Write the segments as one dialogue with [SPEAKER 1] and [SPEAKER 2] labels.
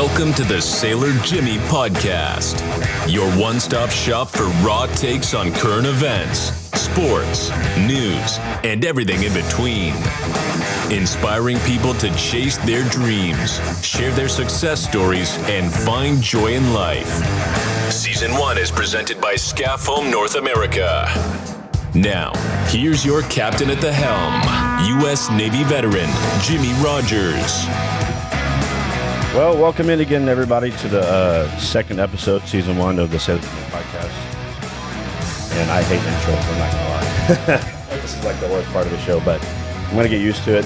[SPEAKER 1] Welcome to the Sailor Jimmy Podcast, your one-stop shop for raw takes on current events, sports, news, and everything in between. Inspiring people to chase their dreams, share their success stories, and find joy in life. Season 1 is presented by Scaffoam North America. Now, here's your captain at the helm, U.S. Navy veteran, Jimmy Rogers.
[SPEAKER 2] Well, welcome in again, everybody, to the second episode, Season 1 of the Sailor Jimmy Podcast. And I hate intros, I'm not going to lie. This is like the worst part of the show, but I'm going to get used to it.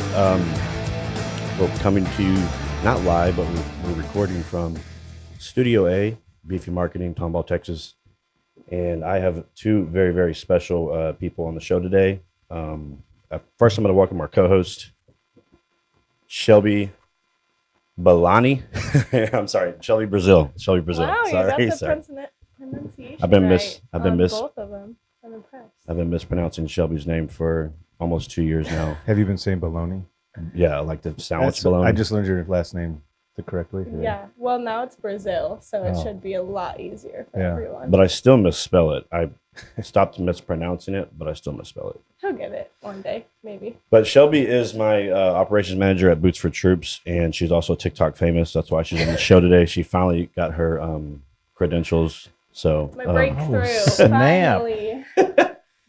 [SPEAKER 2] We're coming to you, not live, but we're recording from Studio A, Beefy Marketing, Tomball, Texas. And I have two very, very special people on the show today. First, I'm going to welcome our co-host, Shelby Balani. I'm sorry, Shelby Braziel. Shelby Braziel.
[SPEAKER 3] Wow,
[SPEAKER 2] sorry,
[SPEAKER 3] you got the pronunciation
[SPEAKER 2] I've been
[SPEAKER 3] both of them. I'm impressed.
[SPEAKER 2] I've been mispronouncing Shelby's name for almost 2 years now.
[SPEAKER 4] Have you been saying baloney?
[SPEAKER 2] Yeah, like the sandwich baloney.
[SPEAKER 4] I just learned your last name the correct way.
[SPEAKER 3] Yeah. Well, now it's Brazil, so it should be a lot easier for everyone.
[SPEAKER 2] But I still misspell it. I stopped mispronouncing it, but I still misspell it.
[SPEAKER 3] He'll get it one day, maybe.
[SPEAKER 2] But Shelby is my operations manager at Boots for Troops, and she's also TikTok famous. That's why she's on the show today. She finally got her credentials. So
[SPEAKER 3] My breakthrough,
[SPEAKER 4] snap.
[SPEAKER 3] finally.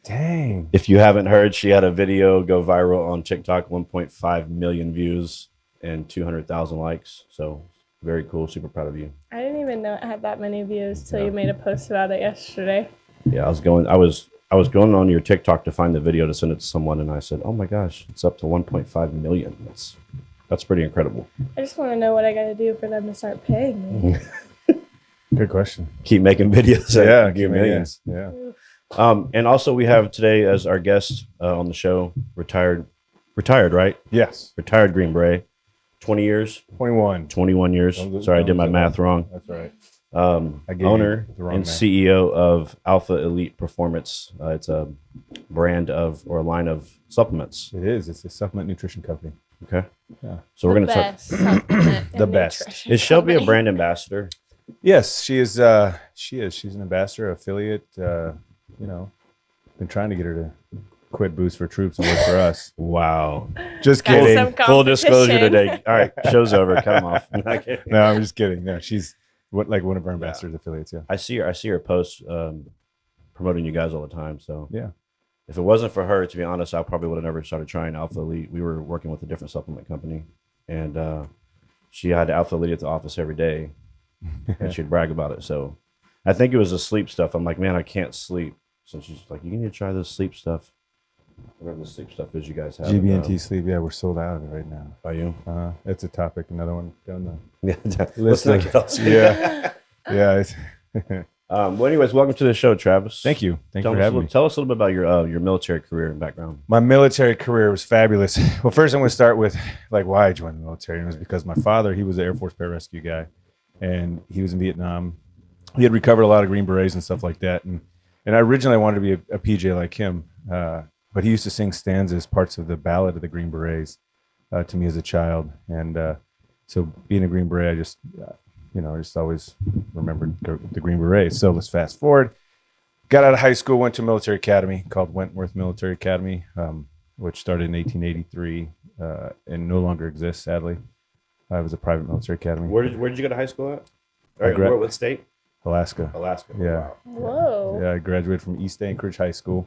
[SPEAKER 4] Dang.
[SPEAKER 2] if you haven't heard, she had a video go viral on TikTok, 1.5 million views and 200,000 likes. So very cool. Super proud of you.
[SPEAKER 3] I didn't even know it had that many views till you made a post about it yesterday.
[SPEAKER 2] Yeah, I was going on your TikTok to find the video to send it to someone, and I said, "Oh my gosh, it's up to 1.5 million. That's pretty incredible."
[SPEAKER 3] I just want to know what I got to do for them to start paying me.
[SPEAKER 4] Good question.
[SPEAKER 2] Keep making videos.
[SPEAKER 4] Yeah,
[SPEAKER 2] give millions.
[SPEAKER 4] Yeah.
[SPEAKER 2] And also we have today as our guest on the show, retired, right?
[SPEAKER 4] Yes.
[SPEAKER 2] Retired Green Beret, 20 years,
[SPEAKER 4] 21
[SPEAKER 2] years. Sorry, I did my math wrong.
[SPEAKER 4] That's right.
[SPEAKER 2] Owner and CEO of Alpha Elite Performance. It's a brand or a line of supplements.
[SPEAKER 4] It is. It's a supplement nutrition company.
[SPEAKER 2] Okay.
[SPEAKER 4] Yeah.
[SPEAKER 2] So we're going to talk.
[SPEAKER 4] The best.
[SPEAKER 2] Is Shelby a brand ambassador?
[SPEAKER 4] Yes, she is. She's an ambassador, affiliate. Been trying to get her to quit Boots for Troops and work for us.
[SPEAKER 2] Wow.
[SPEAKER 4] Just
[SPEAKER 3] Got
[SPEAKER 4] kidding.
[SPEAKER 3] some
[SPEAKER 2] Full disclosure
[SPEAKER 3] competition.
[SPEAKER 2] today. All right, show's over. Cut them off.
[SPEAKER 4] No, I'm just kidding. No, she's like one of our ambassadors affiliates. Yeah.
[SPEAKER 2] I see her posts promoting you guys all the time. So
[SPEAKER 4] Yeah.
[SPEAKER 2] if it wasn't for her, to be honest, I probably would have never started trying Alpha Elite. We were working with a different supplement company, and she had Alpha Elite at the office every day, and she'd brag about it. So I think it was the sleep stuff. I'm like, man, I can't sleep. So she's like, you need to try this sleep stuff. Whatever the sleep stuff is you guys have.
[SPEAKER 4] GBNT sleep. Yeah, we're sold out of it right now.
[SPEAKER 2] Are you?
[SPEAKER 4] It's a topic. Another one down the
[SPEAKER 2] Yeah.
[SPEAKER 4] list.
[SPEAKER 2] Let's not get off.
[SPEAKER 4] Yeah. Yeah.
[SPEAKER 2] Well, anyways, welcome to the show, Travis.
[SPEAKER 4] Thank you. Thanks for having me.
[SPEAKER 2] Tell us a little bit about your military career and background.
[SPEAKER 4] My military career was fabulous. Well, first I'm going to start with like why I joined the military. And it was because my father, he was an Air Force pararescue guy, and he was in Vietnam. He had recovered a lot of Green Berets and stuff like that. And I originally wanted to be a PJ like him, but he used to sing stanzas, parts of the Ballad of the Green Berets to me as a child. And so being a Green Beret, I just always remembered the Green Berets. So let's fast forward. Got out of high school, went to a military academy called Wentworth Military Academy, which started in 1883 and no longer exists, sadly. It was a private military academy.
[SPEAKER 2] Where did you go to high school at? What state?
[SPEAKER 4] Alaska.
[SPEAKER 2] Wow.
[SPEAKER 4] Yeah.
[SPEAKER 3] Whoa.
[SPEAKER 4] Yeah, I graduated from East Anchorage High School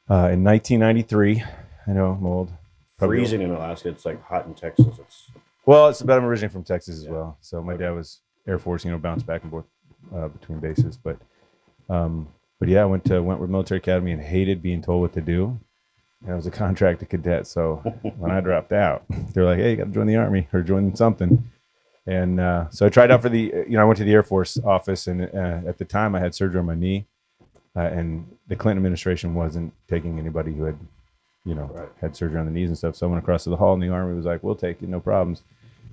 [SPEAKER 4] in 1993. I know, I'm old.
[SPEAKER 2] Freezing in Alaska. It's like hot in Texas.
[SPEAKER 4] I'm originally from Texas as well. So my dad was Air Force, bounced back and forth between bases. But yeah, I went to Wentworth Military Academy and hated being told what to do. And I was a contracted cadet. So when I dropped out, they're like, hey, you got to join the Army or join something. And so I tried out for I went to the Air Force office, and at the time I had surgery on my knee, and the Clinton administration wasn't taking anybody who had, had surgery on the knees and stuff. So I went across to the hall, and the Army was like, we'll take you, no problems.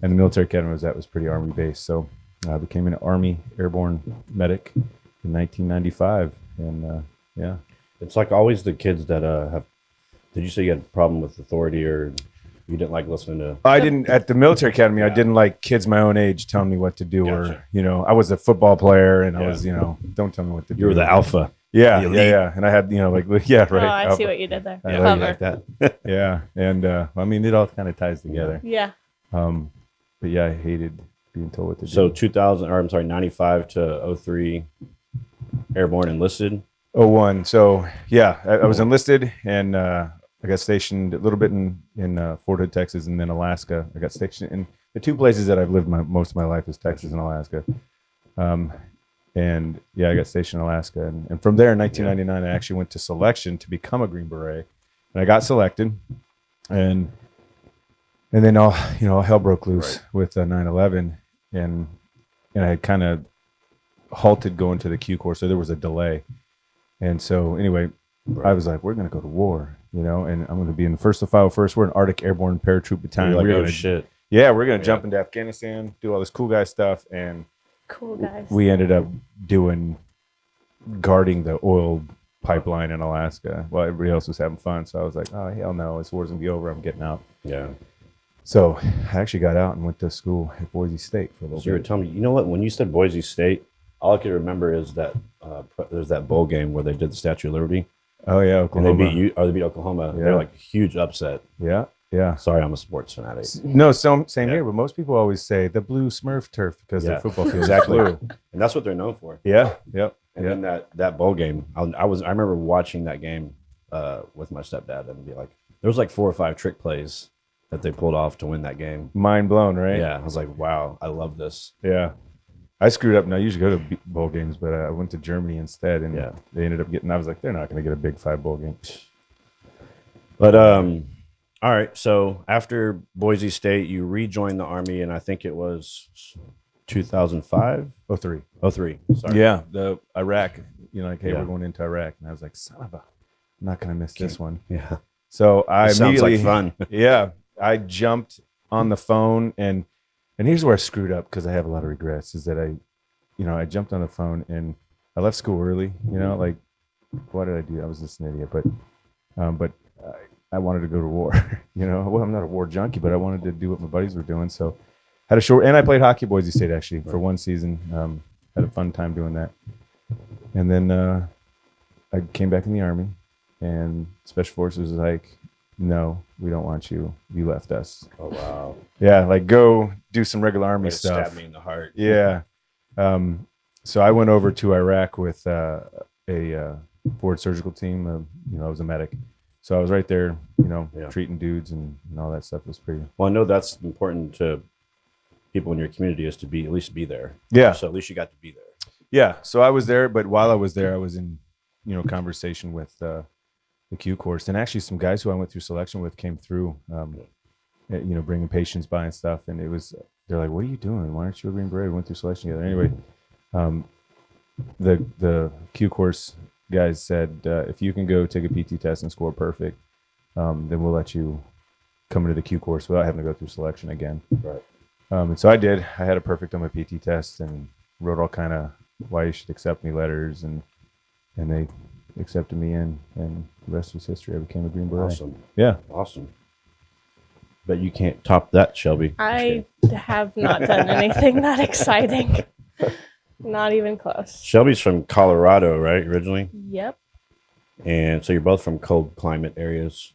[SPEAKER 4] And the military academy was pretty Army based. So I became an Army airborne medic in 1995. And
[SPEAKER 2] It's like always the kids that have, did you say you had a problem with authority or You didn't like listening to.
[SPEAKER 4] I didn't at the military academy. I didn't like kids my own age telling me what to do,
[SPEAKER 2] Gotcha.
[SPEAKER 4] or I was a football player, and I was don't tell me what to do.
[SPEAKER 2] You were the alpha.
[SPEAKER 4] Yeah,
[SPEAKER 2] the elite.
[SPEAKER 4] yeah, and I had right.
[SPEAKER 3] Oh, I
[SPEAKER 4] alpha.
[SPEAKER 3] see what you did there.
[SPEAKER 4] I
[SPEAKER 3] Clever.
[SPEAKER 2] like that.
[SPEAKER 4] Yeah, and I mean it all kind of ties together.
[SPEAKER 3] Yeah.
[SPEAKER 4] But yeah, I hated being told what to do.
[SPEAKER 2] So 95 to 03, airborne enlisted.
[SPEAKER 4] 01. So yeah, I was enlisted, and I got stationed a little bit in Fort Hood, Texas, and then Alaska. I got stationed in the two places that I've lived most of my life is Texas and Alaska. And yeah, I got stationed in Alaska, and from there in 1999, I actually went to selection to become a Green Beret, and I got selected, and then all hell broke loose with 9/11, and I had kind of halted going to the Q course, so there was a delay, and so anyway, I was like, we're gonna go to war, and I'm gonna be in the 1st of 501st. We're an Arctic Airborne Paratroop Battalion.
[SPEAKER 2] Like,
[SPEAKER 4] we're
[SPEAKER 2] shit.
[SPEAKER 4] Yeah, we're gonna jump into Afghanistan, do all this cool guy stuff, and
[SPEAKER 3] Cool guys.
[SPEAKER 4] we ended up guarding the oil pipeline in Alaska while everybody else was having fun. So I was like, oh hell no, this war's gonna be over. I'm getting out.
[SPEAKER 2] Yeah.
[SPEAKER 4] So I actually got out and went to school at Boise State for a little
[SPEAKER 2] So you were
[SPEAKER 4] bit.
[SPEAKER 2] telling me, you know what? When you said Boise State, all I could remember is that there's that bowl game where they did the Statue of Liberty,
[SPEAKER 4] Oh yeah,
[SPEAKER 2] and
[SPEAKER 4] Oklahoma.
[SPEAKER 2] they beat Oklahoma.
[SPEAKER 4] Yeah.
[SPEAKER 2] They're like a huge upset.
[SPEAKER 4] Yeah, yeah.
[SPEAKER 2] Sorry, I'm a sports fanatic.
[SPEAKER 4] No, same here. But most people always say the blue Smurf turf because their football field
[SPEAKER 2] exactly,
[SPEAKER 4] is blue.
[SPEAKER 2] and that's what they're known for.
[SPEAKER 4] Yeah, yep.
[SPEAKER 2] And then that bowl game, I remember watching that game with my stepdad, and be like, there was like 4 or 5 trick plays that they pulled off to win that game.
[SPEAKER 4] Mind blown, right?
[SPEAKER 2] Yeah, I was like, wow, I love this.
[SPEAKER 4] Yeah. I screwed up. Now I usually go to bowl games, but I went to Germany instead, and they ended up getting. I was like, they're not going to get a Big 5 bowl game.
[SPEAKER 2] But all right. So after Boise State, you rejoined the Army, and I think it was 2005,
[SPEAKER 4] 03.
[SPEAKER 2] 03. Sorry.
[SPEAKER 4] Yeah, the Iraq. Like, hey,
[SPEAKER 2] Yeah.
[SPEAKER 4] we're going into Iraq, and I was like, son of a, I'm not going to miss this one.
[SPEAKER 2] Yeah.
[SPEAKER 4] So I
[SPEAKER 2] Sounds
[SPEAKER 4] immediately,
[SPEAKER 2] like fun.
[SPEAKER 4] yeah, I jumped on the phone, and here's where I screwed up because I have a lot of regrets. Is that I jumped on the phone and I left school early. Like, what did I do? I was just an idiot, but I wanted to go to war. Well, I'm not a war junkie, but I wanted to do what my buddies were doing. So had a short, and I played hockey at Boise State actually for one season. Had a fun time doing that, and then I came back in the Army, and Special Forces was like, no, we don't want you. You left us.
[SPEAKER 2] Oh wow.
[SPEAKER 4] Yeah, like go do some regular Army
[SPEAKER 2] Way to
[SPEAKER 4] stuff.
[SPEAKER 2] Stab me in the heart.
[SPEAKER 4] Yeah. So I went over to Iraq with a forward surgical team. I was a medic. So I was right there, treating dudes and all that stuff was pretty.
[SPEAKER 2] Well, I know that's important to people in your community is to at least be there.
[SPEAKER 4] Yeah.
[SPEAKER 2] So at least you got to be there.
[SPEAKER 4] Yeah. So I was there, but while I was there, I was in, conversation with the Q course. And actually some guys who I went through selection with came through, bringing patients by and stuff. And they're like, what are you doing? Why aren't you a Green Beret? We went through selection together. Anyway, the Q course guys said, if you can go take a PT test and score perfect, then we'll let you come into the Q course without having to go through selection again.
[SPEAKER 2] Right.
[SPEAKER 4] And so I did. I had a perfect on my PT test and wrote all kind of why you should accept me letters, and they accepted me in, and the rest was history. I became a Green Beret.
[SPEAKER 2] Awesome.
[SPEAKER 4] Yeah.
[SPEAKER 2] Awesome. But you can't top that, Shelby.
[SPEAKER 3] I have not done anything that exciting. Not even close.
[SPEAKER 2] Shelby's from Colorado, right? Originally?
[SPEAKER 3] Yep.
[SPEAKER 2] And so you're both from cold climate areas.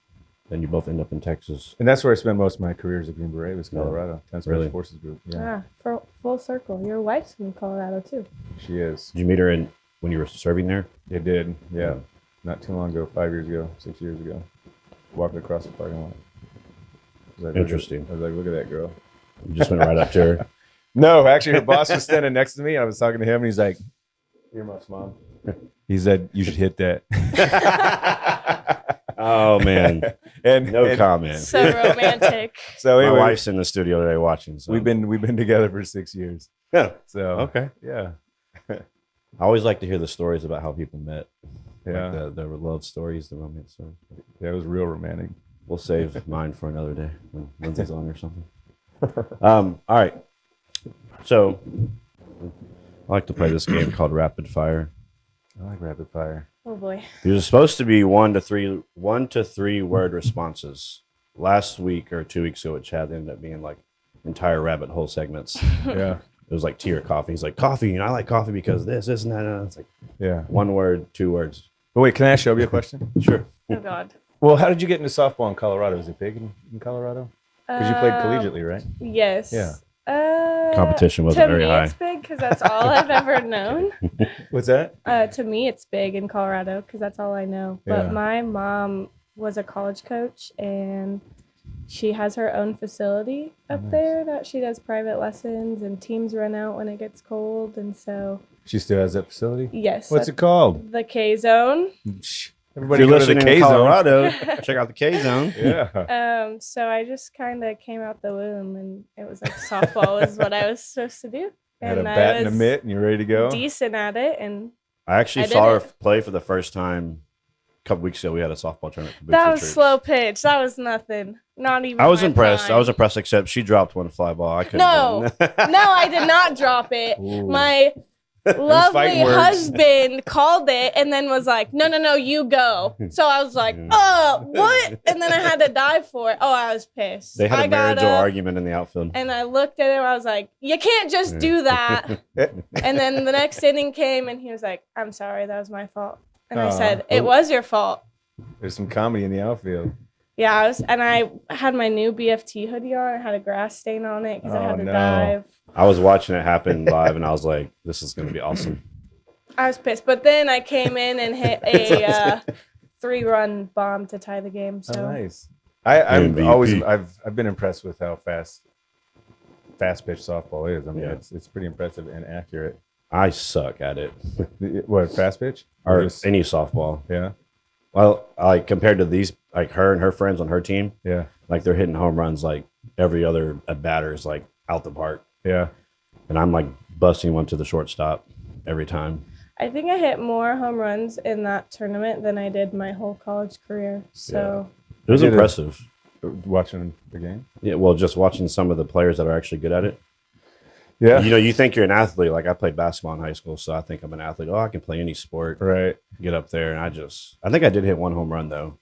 [SPEAKER 2] Then you both end up in Texas.
[SPEAKER 4] And that's where I spent most of my career as a Green Beret, was Colorado. 10th Special
[SPEAKER 2] Really?
[SPEAKER 4] Forces Group. Yeah,
[SPEAKER 3] For full circle. Your wife's from Colorado too.
[SPEAKER 4] she is.
[SPEAKER 2] Did you meet her when you were serving there?
[SPEAKER 4] You did. Yeah. Not too long ago, 5 years ago, 6 years ago. Walking across the parking lot. I was like,
[SPEAKER 2] Interesting.
[SPEAKER 4] I was like, look at that girl.
[SPEAKER 2] You just went right up to her.
[SPEAKER 4] No, actually, her boss was standing next to me. I was talking to him, and he's like, "Earmuffs, mom." He said, "You should hit that."
[SPEAKER 2] Oh man,
[SPEAKER 4] and
[SPEAKER 2] no comment.
[SPEAKER 3] So romantic.
[SPEAKER 4] So
[SPEAKER 2] My
[SPEAKER 4] anyway,
[SPEAKER 2] wife's in the studio today watching. So.
[SPEAKER 4] we've been together for 6 years.
[SPEAKER 2] Yeah.
[SPEAKER 4] So
[SPEAKER 2] Okay.
[SPEAKER 4] yeah,
[SPEAKER 2] I always like to hear the stories about how people met.
[SPEAKER 4] yeah,
[SPEAKER 2] Like the love stories, the romance stories.
[SPEAKER 4] yeah. It was real romantic.
[SPEAKER 2] We'll save mine for another day when Lindsay's on or something. All right. So I like to play this game called Rapid Fire.
[SPEAKER 4] I like rapid fire.
[SPEAKER 3] Oh boy.
[SPEAKER 2] There's supposed to be one to three word responses. last week or 2 weeks ago with Chad ended up being like entire rabbit hole segments.
[SPEAKER 4] Yeah.
[SPEAKER 2] It was like tea or coffee. He's like, coffee, I like coffee because this, and that. And it's like,
[SPEAKER 4] Yeah.
[SPEAKER 2] one word, 2 words.
[SPEAKER 4] But wait, can I ask Shelby a question?
[SPEAKER 2] Sure.
[SPEAKER 3] Oh God.
[SPEAKER 4] Well, how did you get into softball in Colorado? Was it big in Colorado? Because you played collegiately, right?
[SPEAKER 3] Yes.
[SPEAKER 4] Yeah.
[SPEAKER 2] Competition wasn't very
[SPEAKER 3] to me,
[SPEAKER 2] high.
[SPEAKER 3] it's big because that's all I've ever known.
[SPEAKER 4] What's that?
[SPEAKER 3] To me, it's big in Colorado because that's all I know. But
[SPEAKER 4] Yeah.
[SPEAKER 3] my mom was a college coach, and she has her own facility up there that she does private lessons, and teams run out when it gets cold. And so,
[SPEAKER 4] She still has that facility?
[SPEAKER 3] yes.
[SPEAKER 4] What's it called?
[SPEAKER 3] The K Zone.
[SPEAKER 4] Everybody
[SPEAKER 2] If
[SPEAKER 4] go
[SPEAKER 2] you're
[SPEAKER 4] to the
[SPEAKER 2] listening in
[SPEAKER 4] K-Zone.
[SPEAKER 2] Colorado, check out the K Zone.
[SPEAKER 4] Yeah.
[SPEAKER 3] So I just kind of came out the womb, and it was like softball was what I was supposed to do.
[SPEAKER 4] Had a
[SPEAKER 3] And
[SPEAKER 4] bat
[SPEAKER 3] I
[SPEAKER 4] and a
[SPEAKER 3] was
[SPEAKER 4] mitt and you're ready to go?
[SPEAKER 3] decent at it, and
[SPEAKER 2] I actually
[SPEAKER 3] I
[SPEAKER 2] saw her
[SPEAKER 3] did it.
[SPEAKER 2] play for the first time a couple weeks ago. We had a softball tournament. For Boots
[SPEAKER 3] that
[SPEAKER 2] and
[SPEAKER 3] was
[SPEAKER 2] Troops.
[SPEAKER 3] slow pitch. That was nothing. Not even.
[SPEAKER 2] I was
[SPEAKER 3] my
[SPEAKER 2] impressed.
[SPEAKER 3] prime.
[SPEAKER 2] I was impressed, except she dropped one fly ball. I couldn't.
[SPEAKER 3] No, I did not drop it.
[SPEAKER 4] Ooh.
[SPEAKER 3] My lovely
[SPEAKER 4] fighting words.
[SPEAKER 3] husband called it and then was like, no, you go. So I was like, what? And then I had to dive for it. Oh, I was pissed.
[SPEAKER 2] They had
[SPEAKER 3] I
[SPEAKER 2] a
[SPEAKER 3] got
[SPEAKER 2] marital
[SPEAKER 3] up
[SPEAKER 2] argument in the outfield.
[SPEAKER 3] and I looked at him. I was like, you can't just do that. And then the next inning came and he was like, I'm sorry, that was my fault. And I said, it was your fault.
[SPEAKER 4] There's some comedy in the outfield.
[SPEAKER 3] Yeah, I had my new BFT hoodie on. I had a grass stain on it because I had to
[SPEAKER 4] no.
[SPEAKER 3] dive.
[SPEAKER 2] I was watching it happen live, and I was like, "This is going to be awesome."
[SPEAKER 3] I was pissed, but then I came in and hit a 3-run bomb to tie the game. So
[SPEAKER 4] Oh, nice. I'm
[SPEAKER 2] MVP.
[SPEAKER 4] always I've been impressed with how fast pitch softball is. I mean,
[SPEAKER 2] Yeah.
[SPEAKER 4] it's pretty impressive and accurate.
[SPEAKER 2] I suck at it,
[SPEAKER 4] What, fast pitch?
[SPEAKER 2] or
[SPEAKER 4] just-
[SPEAKER 2] any softball.
[SPEAKER 4] yeah,
[SPEAKER 2] Well, like compared to these, like her and her friends on her team,
[SPEAKER 4] yeah,
[SPEAKER 2] like they're hitting home runs like every other batter is like out the park,
[SPEAKER 4] yeah.
[SPEAKER 2] and I'm like busting one to the shortstop every time.
[SPEAKER 3] I think I hit more home runs in that tournament than I did my whole college career. So
[SPEAKER 2] It was
[SPEAKER 4] I did it.
[SPEAKER 2] impressive.
[SPEAKER 4] Watching the game.
[SPEAKER 2] Yeah, well, just watching some of the players that are actually good at it.
[SPEAKER 4] Yeah,
[SPEAKER 2] You know, you think you're an athlete. Like I played basketball in high school, so I think I'm an athlete. Oh, I can play any sport.
[SPEAKER 4] right.
[SPEAKER 2] Get up there, and I think I did hit one home run though,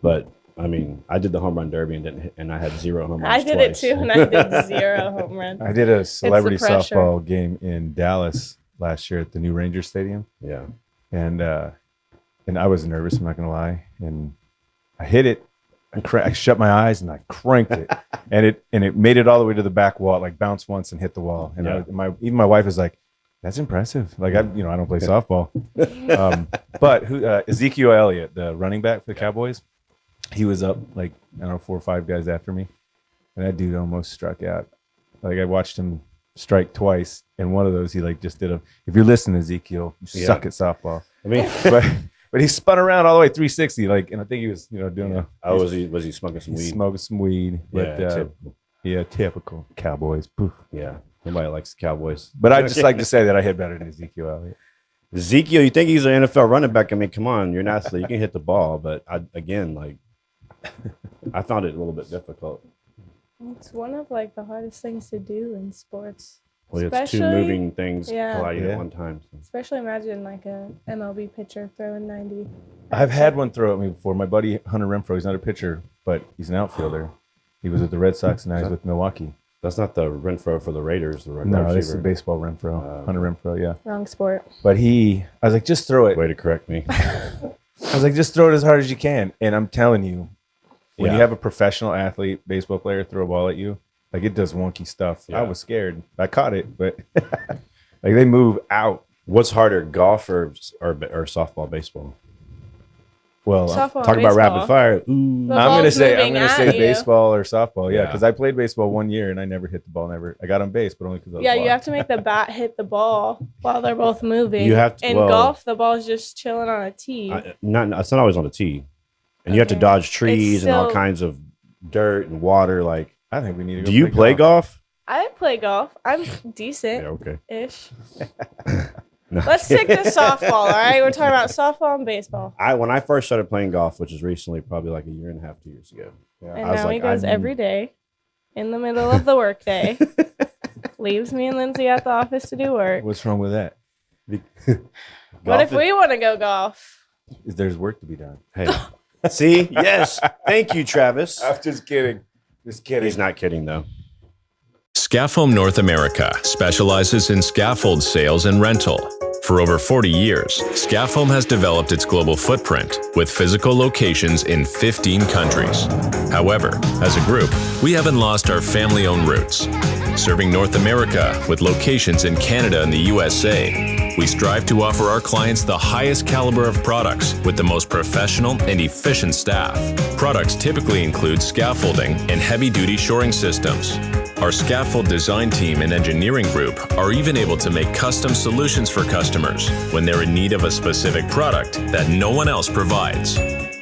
[SPEAKER 2] but I mean, I did the home run derby and didn't hit, and I had 0 home runs.
[SPEAKER 3] I did
[SPEAKER 2] twice.
[SPEAKER 3] it too, and I did 0 home runs.
[SPEAKER 4] I did a celebrity
[SPEAKER 3] pressure.
[SPEAKER 4] softball game in Dallas last year at the new Ranger Stadium,
[SPEAKER 2] Yeah,
[SPEAKER 4] and I was nervous. I'm not gonna lie, and I hit it. I shut my eyes and I cranked it, and it made it all the way to the back wall. It like bounced once and hit the wall. And
[SPEAKER 2] Yeah.
[SPEAKER 4] even my wife is like, "That's impressive." Like I don't play softball, but Ezekiel Elliott, the running back for the Cowboys, he was up like 4 or 5 guys after me, and that dude almost struck out. Like I watched him strike twice, and one of those he like just did a. If you're listening, Ezekiel, you suck at softball.
[SPEAKER 2] I mean,
[SPEAKER 4] But he spun around all the way 360, like, and I think he was, doing
[SPEAKER 2] was he smoking some weed?
[SPEAKER 4] smoking some weed. But
[SPEAKER 2] Yeah, typical.
[SPEAKER 4] typical Cowboys. Poof.
[SPEAKER 2] Yeah, nobody likes the Cowboys.
[SPEAKER 4] But I just like to say that I hit better than Ezekiel Elliott.
[SPEAKER 2] Ezekiel, you think he's an NFL running back? I mean, come on, you're an athlete. You can hit the ball, but I found it a little bit difficult.
[SPEAKER 3] It's one of like the hardest things to do in sports.
[SPEAKER 2] Well, it's two
[SPEAKER 3] Especially-
[SPEAKER 2] moving things
[SPEAKER 3] yeah.
[SPEAKER 2] colliding
[SPEAKER 4] Yeah.
[SPEAKER 2] at one time. So.
[SPEAKER 3] Especially imagine like a MLB pitcher throwing 90.
[SPEAKER 4] I've had one throw at me before. My buddy Hunter Renfroe, he's not a pitcher, but he's an outfielder. He was with the Red Sox and now he's with Milwaukee.
[SPEAKER 2] That's not the Renfro for the Raiders. The
[SPEAKER 4] No,
[SPEAKER 2] receiver.
[SPEAKER 4] this is baseball Renfroe. Hunter Renfroe, yeah.
[SPEAKER 3] Wrong sport.
[SPEAKER 4] But I was like, just throw it.
[SPEAKER 2] Way to correct me.
[SPEAKER 4] I was like, just throw it as hard as you can. And I'm telling you, when
[SPEAKER 2] Yeah.
[SPEAKER 4] you have a professional athlete, baseball player throw a ball at you, like it does wonky stuff.
[SPEAKER 2] Yeah.
[SPEAKER 4] I was scared. I caught it, but like they move out.
[SPEAKER 2] What's harder, golf or softball, baseball?
[SPEAKER 4] Well,
[SPEAKER 3] Softball,
[SPEAKER 2] Talk about rapid
[SPEAKER 3] baseball.
[SPEAKER 2] fire. Ooh.
[SPEAKER 3] The
[SPEAKER 4] I'm gonna
[SPEAKER 3] ball's
[SPEAKER 4] say
[SPEAKER 3] moving at you.
[SPEAKER 4] baseball or softball. Yeah,
[SPEAKER 2] Yeah.
[SPEAKER 4] because I played baseball 1 year and I never hit the ball. I got on base, but only because I was
[SPEAKER 3] Yeah, you
[SPEAKER 4] blocked.
[SPEAKER 3] have to make the bat hit the ball while they're both moving.
[SPEAKER 2] You have to-
[SPEAKER 3] In
[SPEAKER 2] well-
[SPEAKER 3] golf, the ball's just chilling on a tee.
[SPEAKER 2] It's not always on the tee, and you have to
[SPEAKER 3] Okay.
[SPEAKER 2] dodge trees
[SPEAKER 3] It's
[SPEAKER 2] and all
[SPEAKER 3] still-
[SPEAKER 2] kinds of dirt and water. Like,
[SPEAKER 4] I think we need to go
[SPEAKER 2] do you play golf?
[SPEAKER 3] I play golf. I'm decent-ish.
[SPEAKER 2] okay. No.
[SPEAKER 3] Let's stick to softball, all right? We're talking about softball and baseball.
[SPEAKER 2] When I first started playing golf, which is recently, probably like a year and a half, 2 years ago.
[SPEAKER 3] And
[SPEAKER 2] I was
[SPEAKER 3] now he
[SPEAKER 2] like,
[SPEAKER 3] goes
[SPEAKER 2] I-
[SPEAKER 3] every day in the middle of the workday. Leaves me and Lindsay at the office to do work.
[SPEAKER 4] What's wrong with that?
[SPEAKER 3] What if we want to go golf?
[SPEAKER 4] There's work to be done.
[SPEAKER 2] Hey, See? Yes. Thank you, Travis.
[SPEAKER 4] I'm just kidding. Just kidding.
[SPEAKER 2] He's not kidding, though.
[SPEAKER 1] Scaffoam North America specializes in scaffold sales and rental. For over 40 years, Scaffoam has developed its global footprint with physical locations in 15 countries. However, as a group, we haven't lost our family-owned roots. Serving North America with locations in Canada and the USA, we strive to offer our clients the highest caliber of products with the most professional and efficient staff. Products typically include scaffolding and heavy-duty shoring systems. Our scaffold design team and engineering group are even able to make custom solutions for customers when they're in need of a specific product that no one else provides.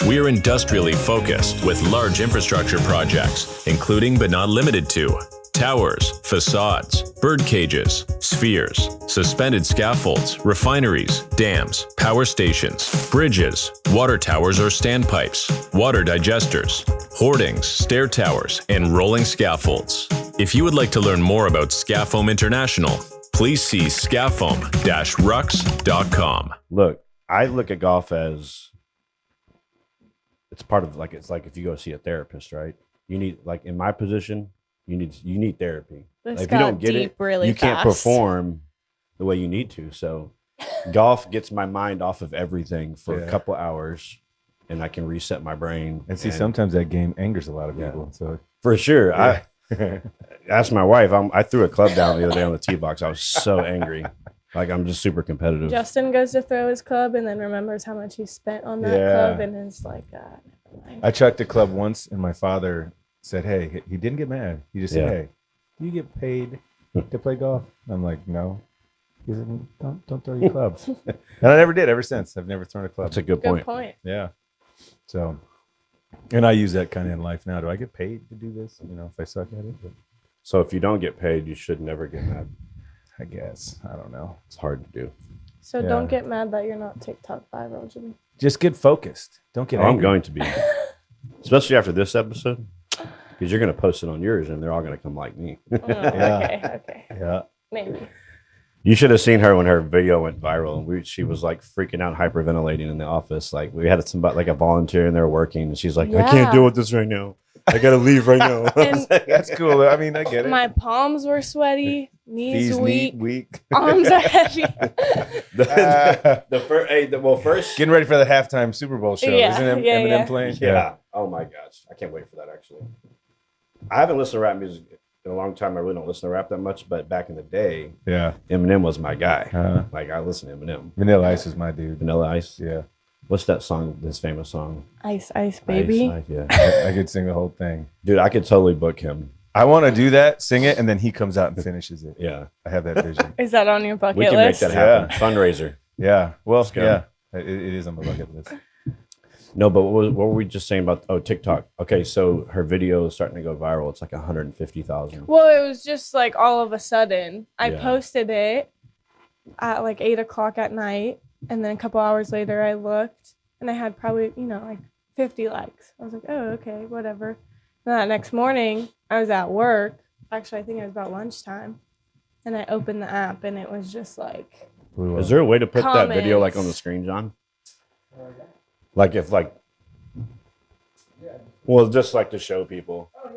[SPEAKER 1] We are industrially focused with large infrastructure projects, including but not limited to towers, facades, bird cages, spheres, suspended scaffolds, refineries, dams, power stations, bridges, water towers or standpipes, water digesters, hoardings, stair towers, and rolling scaffolds. If you would like to learn more about Scaffoam International, please see scaffoam-rux.com.
[SPEAKER 2] Look, I look at golf as it's part of it's like if you go see a therapist, right? You need, like in my position, you need therapy.
[SPEAKER 3] This
[SPEAKER 2] If you don't
[SPEAKER 3] got
[SPEAKER 2] get
[SPEAKER 3] deep
[SPEAKER 2] it,
[SPEAKER 3] really
[SPEAKER 2] you can't
[SPEAKER 3] fast.
[SPEAKER 2] perform the way you need to. So golf gets my mind off of everything for a couple hours, and I can reset my brain.
[SPEAKER 4] And see, sometimes that game angers a lot of people. So
[SPEAKER 2] for sure, I asked my wife. I threw a club down the other day on the tee box. I was so angry. Like, I'm just super competitive.
[SPEAKER 3] Justin goes to throw his club and then remembers how much he spent on that club and is like, never mind.
[SPEAKER 4] I chucked a club once, and my father said, "Hey," he didn't get mad. He just said, "Hey, do you get paid to play golf?" I'm like, "No." He said, "Don't throw your clubs." And I never did ever since. I've never thrown a club.
[SPEAKER 2] That's a good
[SPEAKER 3] Good
[SPEAKER 2] point.
[SPEAKER 3] point.
[SPEAKER 4] Yeah. So, and I use that kind of in life now. Do I get paid to do this? You know, if I suck at it? But
[SPEAKER 2] So if you don't get paid, you should never get mad.
[SPEAKER 4] I guess. I don't know.
[SPEAKER 2] It's hard to do.
[SPEAKER 3] So
[SPEAKER 4] Yeah.
[SPEAKER 3] don't get mad that you're not TikTok viral, Jimmy.
[SPEAKER 4] Just get focused. Don't get
[SPEAKER 2] I'm
[SPEAKER 4] angry.
[SPEAKER 2] going to be, especially after this episode, because you're going to post it on yours, and they're all going to come like me.
[SPEAKER 3] Oh, okay.
[SPEAKER 4] Yeah.
[SPEAKER 3] Maybe.
[SPEAKER 2] You should have seen her when her video went viral. She was like freaking out, hyperventilating in the office. Like, we had somebody, like a volunteer, and they were working, and she's like, "I can't
[SPEAKER 3] Yeah.
[SPEAKER 2] deal with this right now. I got to leave right now."
[SPEAKER 3] And
[SPEAKER 4] That's cool. I mean, I get it.
[SPEAKER 3] my palms were sweaty, knees
[SPEAKER 4] Fees
[SPEAKER 3] weak,
[SPEAKER 4] weak.
[SPEAKER 3] arms are heavy.
[SPEAKER 2] First,
[SPEAKER 4] Getting ready for the halftime Super Bowl show.
[SPEAKER 3] Yeah,
[SPEAKER 4] Isn't
[SPEAKER 3] yeah,
[SPEAKER 4] Eminem
[SPEAKER 3] yeah.
[SPEAKER 4] playing?
[SPEAKER 2] yeah. Oh my gosh, I can't wait for that. Actually, I haven't listened to rap music in a long time. I really don't listen to rap that much, but back in the day,
[SPEAKER 4] Yeah.
[SPEAKER 2] Eminem was my guy.
[SPEAKER 4] Uh-huh.
[SPEAKER 2] Like, I listen to Eminem.
[SPEAKER 4] Vanilla Ice is my dude.
[SPEAKER 2] Vanilla Ice.
[SPEAKER 4] Yeah.
[SPEAKER 2] What's that song? His famous song.
[SPEAKER 3] Ice, ice, baby.
[SPEAKER 2] Ice, yeah.
[SPEAKER 4] I could sing the whole thing.
[SPEAKER 2] Dude, I could totally book him.
[SPEAKER 4] I want to do that, sing it, and then he comes out and finishes it.
[SPEAKER 2] Yeah,
[SPEAKER 4] I have that vision.
[SPEAKER 3] Is that on your bucket
[SPEAKER 2] we can
[SPEAKER 3] list?
[SPEAKER 2] make that happen. Fundraiser.
[SPEAKER 4] Yeah. Well,
[SPEAKER 2] go.
[SPEAKER 4] yeah. It is on my bucket list.
[SPEAKER 2] No, but what were we just saying about TikTok? Okay, so her video is starting to go viral. It's like 150,000.
[SPEAKER 3] Well, it was just like all of a sudden. I
[SPEAKER 2] Yeah.
[SPEAKER 3] posted it at like 8:00 at night, and then a couple hours later, I looked, and I had probably like 50 likes. I was like, oh, okay, whatever. And that next morning, I was at work. Actually, I think it was about lunchtime, and I opened the app, and it was just like,
[SPEAKER 4] Blew up.
[SPEAKER 2] Is there a way to put that video
[SPEAKER 3] Comments.
[SPEAKER 2] like on the screen, John? Like if like, well, just like to show people. Oh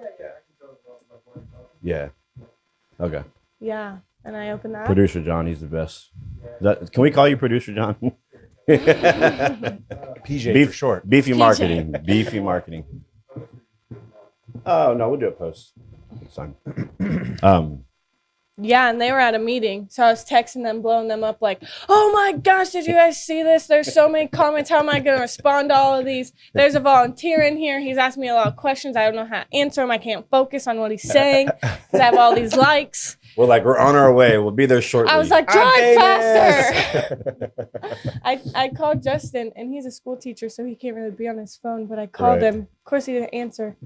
[SPEAKER 2] yeah. Okay.
[SPEAKER 3] yeah. And I opened the app.
[SPEAKER 2] Producer John, he's the best. Can we call you Producer John?
[SPEAKER 4] PJ for short.
[SPEAKER 2] Beefy
[SPEAKER 3] PJ.
[SPEAKER 2] marketing. Beefy marketing. Oh no, we'll do it post. It's fine.
[SPEAKER 3] Yeah, and they were at a meeting, so I was texting them, blowing them up like, oh my gosh, did you guys see this? There's so many comments. How am I going to respond to all of these? There's a volunteer in here. He's asking me a lot of questions. I don't know how to answer them. I can't focus on what he's saying because I have all these likes.
[SPEAKER 2] We're on our way. We'll be there shortly.
[SPEAKER 3] I was like, drive
[SPEAKER 4] I'm
[SPEAKER 3] faster. I called Justin, and he's a school teacher, so he can't really be on his phone, but I called
[SPEAKER 2] Right.
[SPEAKER 3] him. Of course, he didn't answer.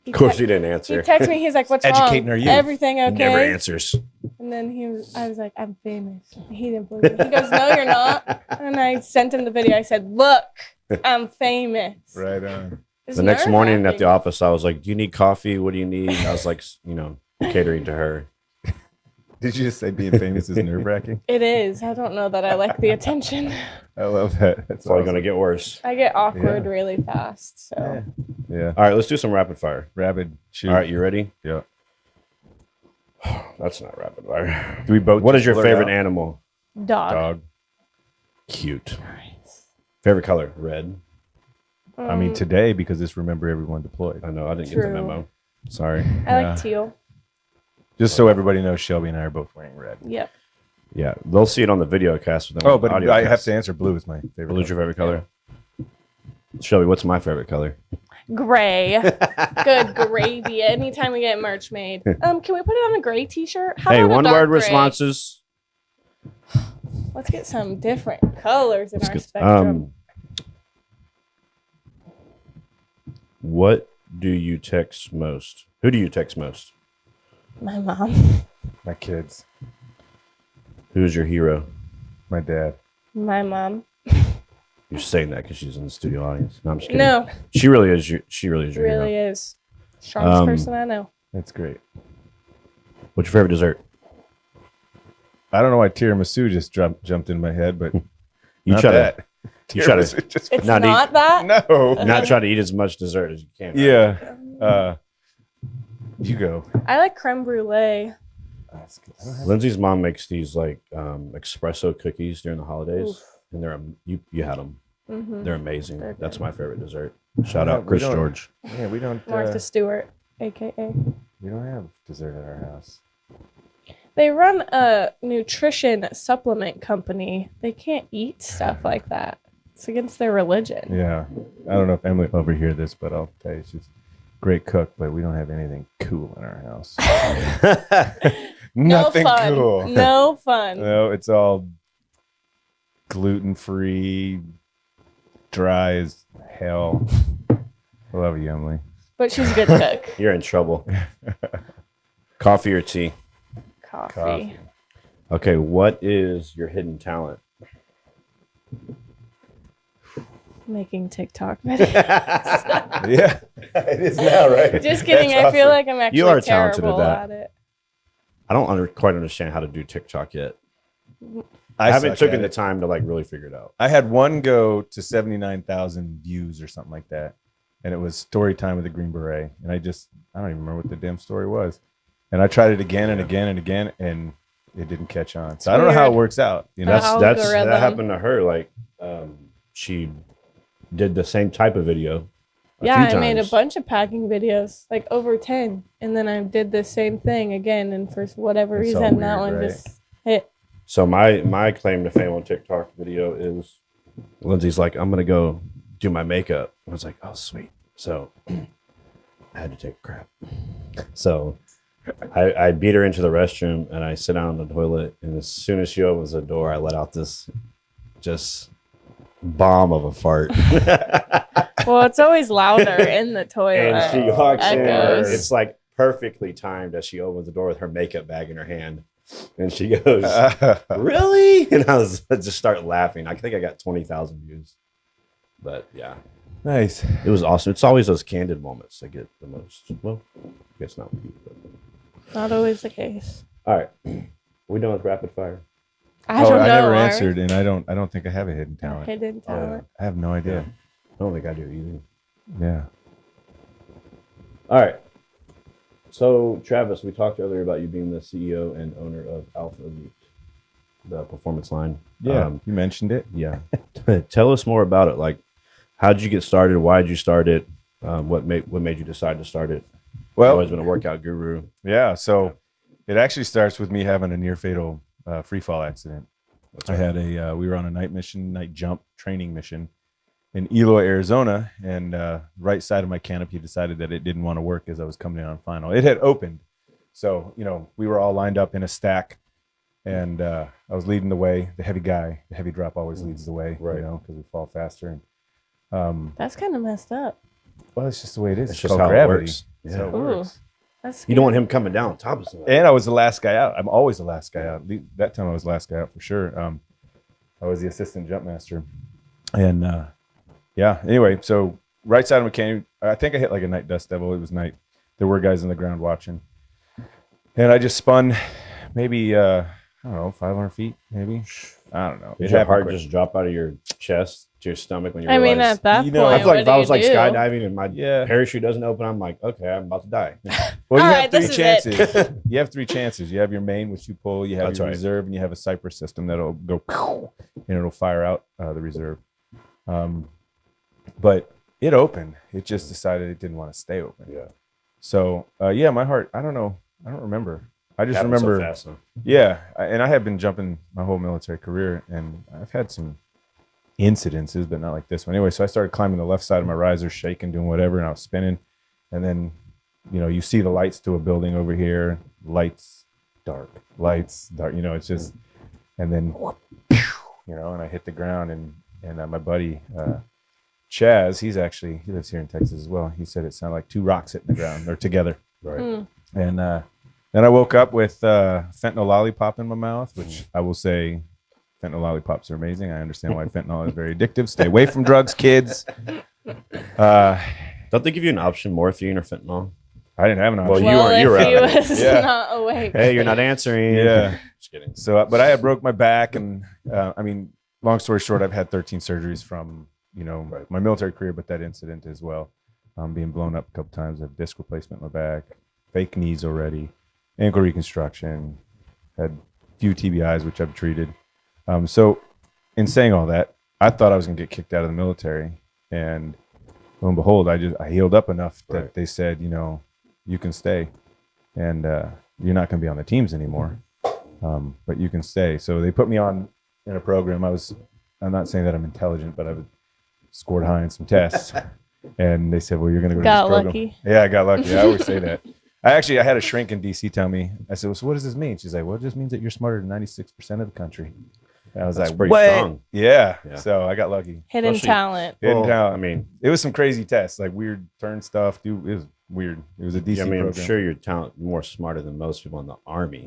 [SPEAKER 2] of course you didn't
[SPEAKER 3] He
[SPEAKER 2] answer.
[SPEAKER 3] texted me. He's like, what's
[SPEAKER 4] Educating
[SPEAKER 3] wrong?
[SPEAKER 4] our youth.
[SPEAKER 3] Everything
[SPEAKER 2] He
[SPEAKER 3] okay?
[SPEAKER 2] never answers.
[SPEAKER 3] And then I was like, I'm famous. He didn't believe me. He goes, no, you're not. And I sent him the video. I said, look, I'm famous.
[SPEAKER 4] Right on.
[SPEAKER 3] It's
[SPEAKER 2] The next morning at
[SPEAKER 3] nerve-wracking.
[SPEAKER 2] the office, I was like, do you need coffee? What do you need? I was like, catering to her.
[SPEAKER 4] Did you just say being famous is nerve wracking?
[SPEAKER 3] It is. I don't know that I like the attention.
[SPEAKER 4] I love that.
[SPEAKER 2] It's only going to get worse.
[SPEAKER 3] I get awkward really fast. So
[SPEAKER 4] Yeah.
[SPEAKER 2] All right, let's do some rapid fire.
[SPEAKER 4] Rapid shoot.
[SPEAKER 2] All right, you ready?
[SPEAKER 4] Yeah.
[SPEAKER 2] That's not rapid fire.
[SPEAKER 4] Do we both?
[SPEAKER 2] What is your
[SPEAKER 4] blurt
[SPEAKER 2] favorite
[SPEAKER 4] out?
[SPEAKER 2] animal?
[SPEAKER 3] dog.
[SPEAKER 4] Dog.
[SPEAKER 2] Cute. Favorite color? Red.
[SPEAKER 4] I mean, today because it's remember everyone deployed.
[SPEAKER 2] I know, I didn't get the
[SPEAKER 3] True.
[SPEAKER 2] memo.
[SPEAKER 4] Sorry.
[SPEAKER 3] I like teal.
[SPEAKER 4] Just so everybody knows, Shelby and I are both wearing red.
[SPEAKER 3] Yep.
[SPEAKER 2] Yeah, they'll see it on the video cast. With them
[SPEAKER 4] Oh, but I have to answer blue is my favorite.
[SPEAKER 2] Blue's your
[SPEAKER 4] color.
[SPEAKER 2] favorite color? Shelby, what's my favorite color?
[SPEAKER 3] Gray. Good gravy. Anytime we get merch made. Can we put it on a gray t-shirt? How
[SPEAKER 2] Hey,
[SPEAKER 3] about a
[SPEAKER 2] one
[SPEAKER 3] dark
[SPEAKER 2] word
[SPEAKER 3] gray?
[SPEAKER 2] responses.
[SPEAKER 3] Let's get some different colors in
[SPEAKER 2] Let's
[SPEAKER 3] our
[SPEAKER 2] get-
[SPEAKER 3] spectrum.
[SPEAKER 2] What do you text most? Who do you text most?
[SPEAKER 3] My mom.
[SPEAKER 4] My kids.
[SPEAKER 2] Who's your hero?
[SPEAKER 4] My dad.
[SPEAKER 3] My mom.
[SPEAKER 2] You're saying that because she's in the studio audience. No, I'm just kidding.
[SPEAKER 3] No,
[SPEAKER 2] She really is your
[SPEAKER 3] really
[SPEAKER 2] hero.
[SPEAKER 3] is. Strongest
[SPEAKER 2] Um,
[SPEAKER 3] person I know.
[SPEAKER 4] That's great.
[SPEAKER 2] What's your favorite dessert?
[SPEAKER 4] I don't know why tiramisu just jumped in my head, but
[SPEAKER 2] You
[SPEAKER 4] not
[SPEAKER 2] try
[SPEAKER 4] that.
[SPEAKER 2] to you try to
[SPEAKER 4] Tiramisu just
[SPEAKER 3] It's
[SPEAKER 2] not
[SPEAKER 3] not, that?
[SPEAKER 4] no.
[SPEAKER 2] not try to eat as much dessert as you can. right?
[SPEAKER 4] Yeah. You go.
[SPEAKER 3] I like creme brulee.
[SPEAKER 4] That's good. I don't have-
[SPEAKER 2] Lindsay's mom makes these like espresso cookies during the holidays,
[SPEAKER 3] Oof.
[SPEAKER 2] and they're you had them.
[SPEAKER 3] Mm-hmm.
[SPEAKER 2] They're amazing.
[SPEAKER 3] They're
[SPEAKER 2] That's
[SPEAKER 3] good.
[SPEAKER 2] my favorite dessert. Shout
[SPEAKER 4] Yeah,
[SPEAKER 2] out
[SPEAKER 4] we
[SPEAKER 2] Chris
[SPEAKER 4] don't-
[SPEAKER 2] George.
[SPEAKER 4] Yeah, we don't.
[SPEAKER 3] Martha Stewart, aka.
[SPEAKER 4] We don't have dessert at our house.
[SPEAKER 3] They run a nutrition supplement company. They can't eat stuff like that. It's against their religion.
[SPEAKER 4] Yeah. I don't know if Emily will overhear this, but I'll tell you, she's a great cook, but we don't have anything cool in our house. Nothing
[SPEAKER 3] no fun.
[SPEAKER 4] cool.
[SPEAKER 3] No fun.
[SPEAKER 4] No, it's all gluten free, dry as hell. I love you, Emily.
[SPEAKER 3] But she's a good cook.
[SPEAKER 2] You're in trouble. Coffee or tea?
[SPEAKER 3] Coffee.
[SPEAKER 2] Okay, what is your hidden talent?
[SPEAKER 3] Making TikTok videos.
[SPEAKER 4] Yeah, it is now, right?
[SPEAKER 3] Just kidding.
[SPEAKER 4] That's
[SPEAKER 3] I feel
[SPEAKER 4] awesome.
[SPEAKER 3] like I'm actually
[SPEAKER 2] are talented at
[SPEAKER 3] terrible
[SPEAKER 2] that.
[SPEAKER 3] at it.
[SPEAKER 2] I don't quite understand how to do TikTok yet. I haven't
[SPEAKER 4] suck
[SPEAKER 2] taken
[SPEAKER 4] at
[SPEAKER 2] the
[SPEAKER 4] it.
[SPEAKER 2] time to like really figure it out.
[SPEAKER 4] I had one go to 79,000 views or something like that. And it was story time with the Green Beret. And I don't even remember what the damn story was. And I tried it again and again and again, and it didn't catch on. So I don't know how it
[SPEAKER 3] weird.
[SPEAKER 4] works out. You know,
[SPEAKER 3] The
[SPEAKER 2] That
[SPEAKER 3] algorithm.
[SPEAKER 2] happened to her. Like she did the same type of video.
[SPEAKER 3] Yeah,
[SPEAKER 2] few
[SPEAKER 3] I made a
[SPEAKER 2] times.
[SPEAKER 3] bunch of packing videos, like over 10. And then I did the same thing again. And for whatever
[SPEAKER 4] It's all
[SPEAKER 3] reason, that
[SPEAKER 4] weird,
[SPEAKER 3] one
[SPEAKER 4] right?
[SPEAKER 3] just hit.
[SPEAKER 2] So my claim to fame on TikTok video is Lindsay's like, I'm gonna go do my makeup. I was like, oh sweet. So I had to take a crap. So I beat her into the restroom and I sit down on the toilet, and as soon as she opens the door, I let out this just bomb of a fart.
[SPEAKER 3] Well, it's always louder in the toilet.
[SPEAKER 2] And she walks in.
[SPEAKER 3] Echoes.
[SPEAKER 2] It's like perfectly timed as she opens the door with her makeup bag in her hand. And she goes, really? And I just start laughing. I think I got 20,000 views. But yeah,
[SPEAKER 4] nice.
[SPEAKER 2] it was awesome. It's always those candid moments that get the most. Well, I guess not with you. But.
[SPEAKER 3] Not always the case.
[SPEAKER 2] All right. We done with rapid fire?
[SPEAKER 3] I don't know.
[SPEAKER 4] I never
[SPEAKER 3] our
[SPEAKER 4] answered, and I don't think I have a hidden talent.
[SPEAKER 3] Hidden talent.
[SPEAKER 4] I have no idea.
[SPEAKER 2] I don't think I do either.
[SPEAKER 4] Yeah.
[SPEAKER 2] All right. So, Travis, we talked earlier about you being the CEO and owner of Alpha Elite, the performance line.
[SPEAKER 4] Yeah. You mentioned it.
[SPEAKER 2] Yeah. Tell us more about it. Like, how did you get started? Why did you start it? What made you decide to start it? You've
[SPEAKER 4] Well,
[SPEAKER 2] always been a workout guru.
[SPEAKER 4] yeah. So it actually starts with me having a near fatal free fall accident. I had we were on a night jump training mission in Eloy, Arizona, and right side of my canopy decided that it didn't want to work as I was coming in on final. It had opened. So, we were all lined up in a stack, and I was leading the way. The heavy drop always leads the way,
[SPEAKER 2] Right.
[SPEAKER 4] because we fall faster. And
[SPEAKER 3] That's kind of messed up.
[SPEAKER 4] well, it's just the way it is.
[SPEAKER 2] It's
[SPEAKER 4] It's
[SPEAKER 2] just
[SPEAKER 4] called
[SPEAKER 2] how it
[SPEAKER 4] gravity.
[SPEAKER 2] works.
[SPEAKER 4] That's how it
[SPEAKER 3] Ooh.
[SPEAKER 4] works.
[SPEAKER 3] That's
[SPEAKER 2] You don't want him coming down on top of something.
[SPEAKER 4] And I was the last guy out. I'm always the last guy out. That time I was the last guy out for sure. I was the assistant jump master. And yeah, anyway, so right side of McCain, I think I hit like a night dust devil. It was night. There were guys on the ground watching. And I just spun maybe, I don't know, 500 feet maybe I don't know.
[SPEAKER 2] Did your heart just drop out of your chest to your stomach when you realized?
[SPEAKER 3] I mean, at that point,
[SPEAKER 2] I feel like if I was like
[SPEAKER 3] do?
[SPEAKER 2] skydiving and my parachute doesn't open, I'm like, okay, I'm about to die.
[SPEAKER 4] Well, you
[SPEAKER 3] All
[SPEAKER 4] have
[SPEAKER 3] right,
[SPEAKER 4] 3
[SPEAKER 3] this is
[SPEAKER 4] chances. You have 3 chances. You have your main, which you pull. You have
[SPEAKER 2] That's
[SPEAKER 4] your
[SPEAKER 2] right.
[SPEAKER 4] reserve, and you have a Cypress system that'll go and it'll fire out the reserve. But it opened. It just decided it didn't want to stay open.
[SPEAKER 2] Yeah.
[SPEAKER 4] So my heart. I don't know. I don't remember. I just remember.
[SPEAKER 2] So fast, huh?
[SPEAKER 4] Yeah, and I have been jumping my whole military career, and I've had some incidences, but not like this one. Anyway, so I started climbing the left side of my riser, shaking, doing whatever, and I was spinning. And then, you see the lights to a building over here, lights, dark. It's just, and then, and I hit the ground, and my buddy, Chaz, he lives here in Texas as well. He said it sounded like 2 rocks hitting the ground. They're together.
[SPEAKER 2] Right.
[SPEAKER 4] And then I woke up with fentanyl lollipop in my mouth, which I will say, fentanyl lollipops are amazing. I understand why fentanyl is very addictive. Stay away from drugs, kids.
[SPEAKER 2] Don't they give you an option, morphine or fentanyl?
[SPEAKER 4] I didn't have an option.
[SPEAKER 2] Well, you were
[SPEAKER 3] if
[SPEAKER 2] out.
[SPEAKER 3] he was
[SPEAKER 4] Yeah.
[SPEAKER 3] not awake.
[SPEAKER 2] Hey, you're not answering.
[SPEAKER 4] Yeah.
[SPEAKER 2] Just kidding.
[SPEAKER 4] So, but I had broke my back, and long story short, I've had 13 surgeries from my military career, but that incident as well, being blown up a couple times. I have disc replacement in my back, fake knees already, ankle reconstruction, had a few TBIs which I've treated. So, in saying all that, I thought I was gonna get kicked out of the military, and lo and behold, I healed up enough that they said, you can stay, and you're not gonna be on the teams anymore, but you can stay. So they put me on in a program. I'm not saying that I'm intelligent, but I scored high in some tests, and they said, well, you're gonna go to this program.
[SPEAKER 3] Lucky.
[SPEAKER 4] Yeah, I got lucky. I always say that. I had a shrink in DC tell me, I said, well, so what does this mean? She's like, well, it just means that you're smarter than 96% of the country. And I was
[SPEAKER 2] That's
[SPEAKER 4] like,
[SPEAKER 2] pretty
[SPEAKER 4] what?
[SPEAKER 2] strong.
[SPEAKER 4] Yeah.
[SPEAKER 2] Yeah.
[SPEAKER 4] So I got lucky.
[SPEAKER 3] Hidden
[SPEAKER 2] Especially-
[SPEAKER 3] talent.
[SPEAKER 4] Hidden talent.
[SPEAKER 2] I mean,
[SPEAKER 4] It was some crazy tests, like weird turn stuff. Dude, it was weird. It was a DC
[SPEAKER 2] I'm
[SPEAKER 4] program.
[SPEAKER 2] sure you're more smarter than most people in the Army.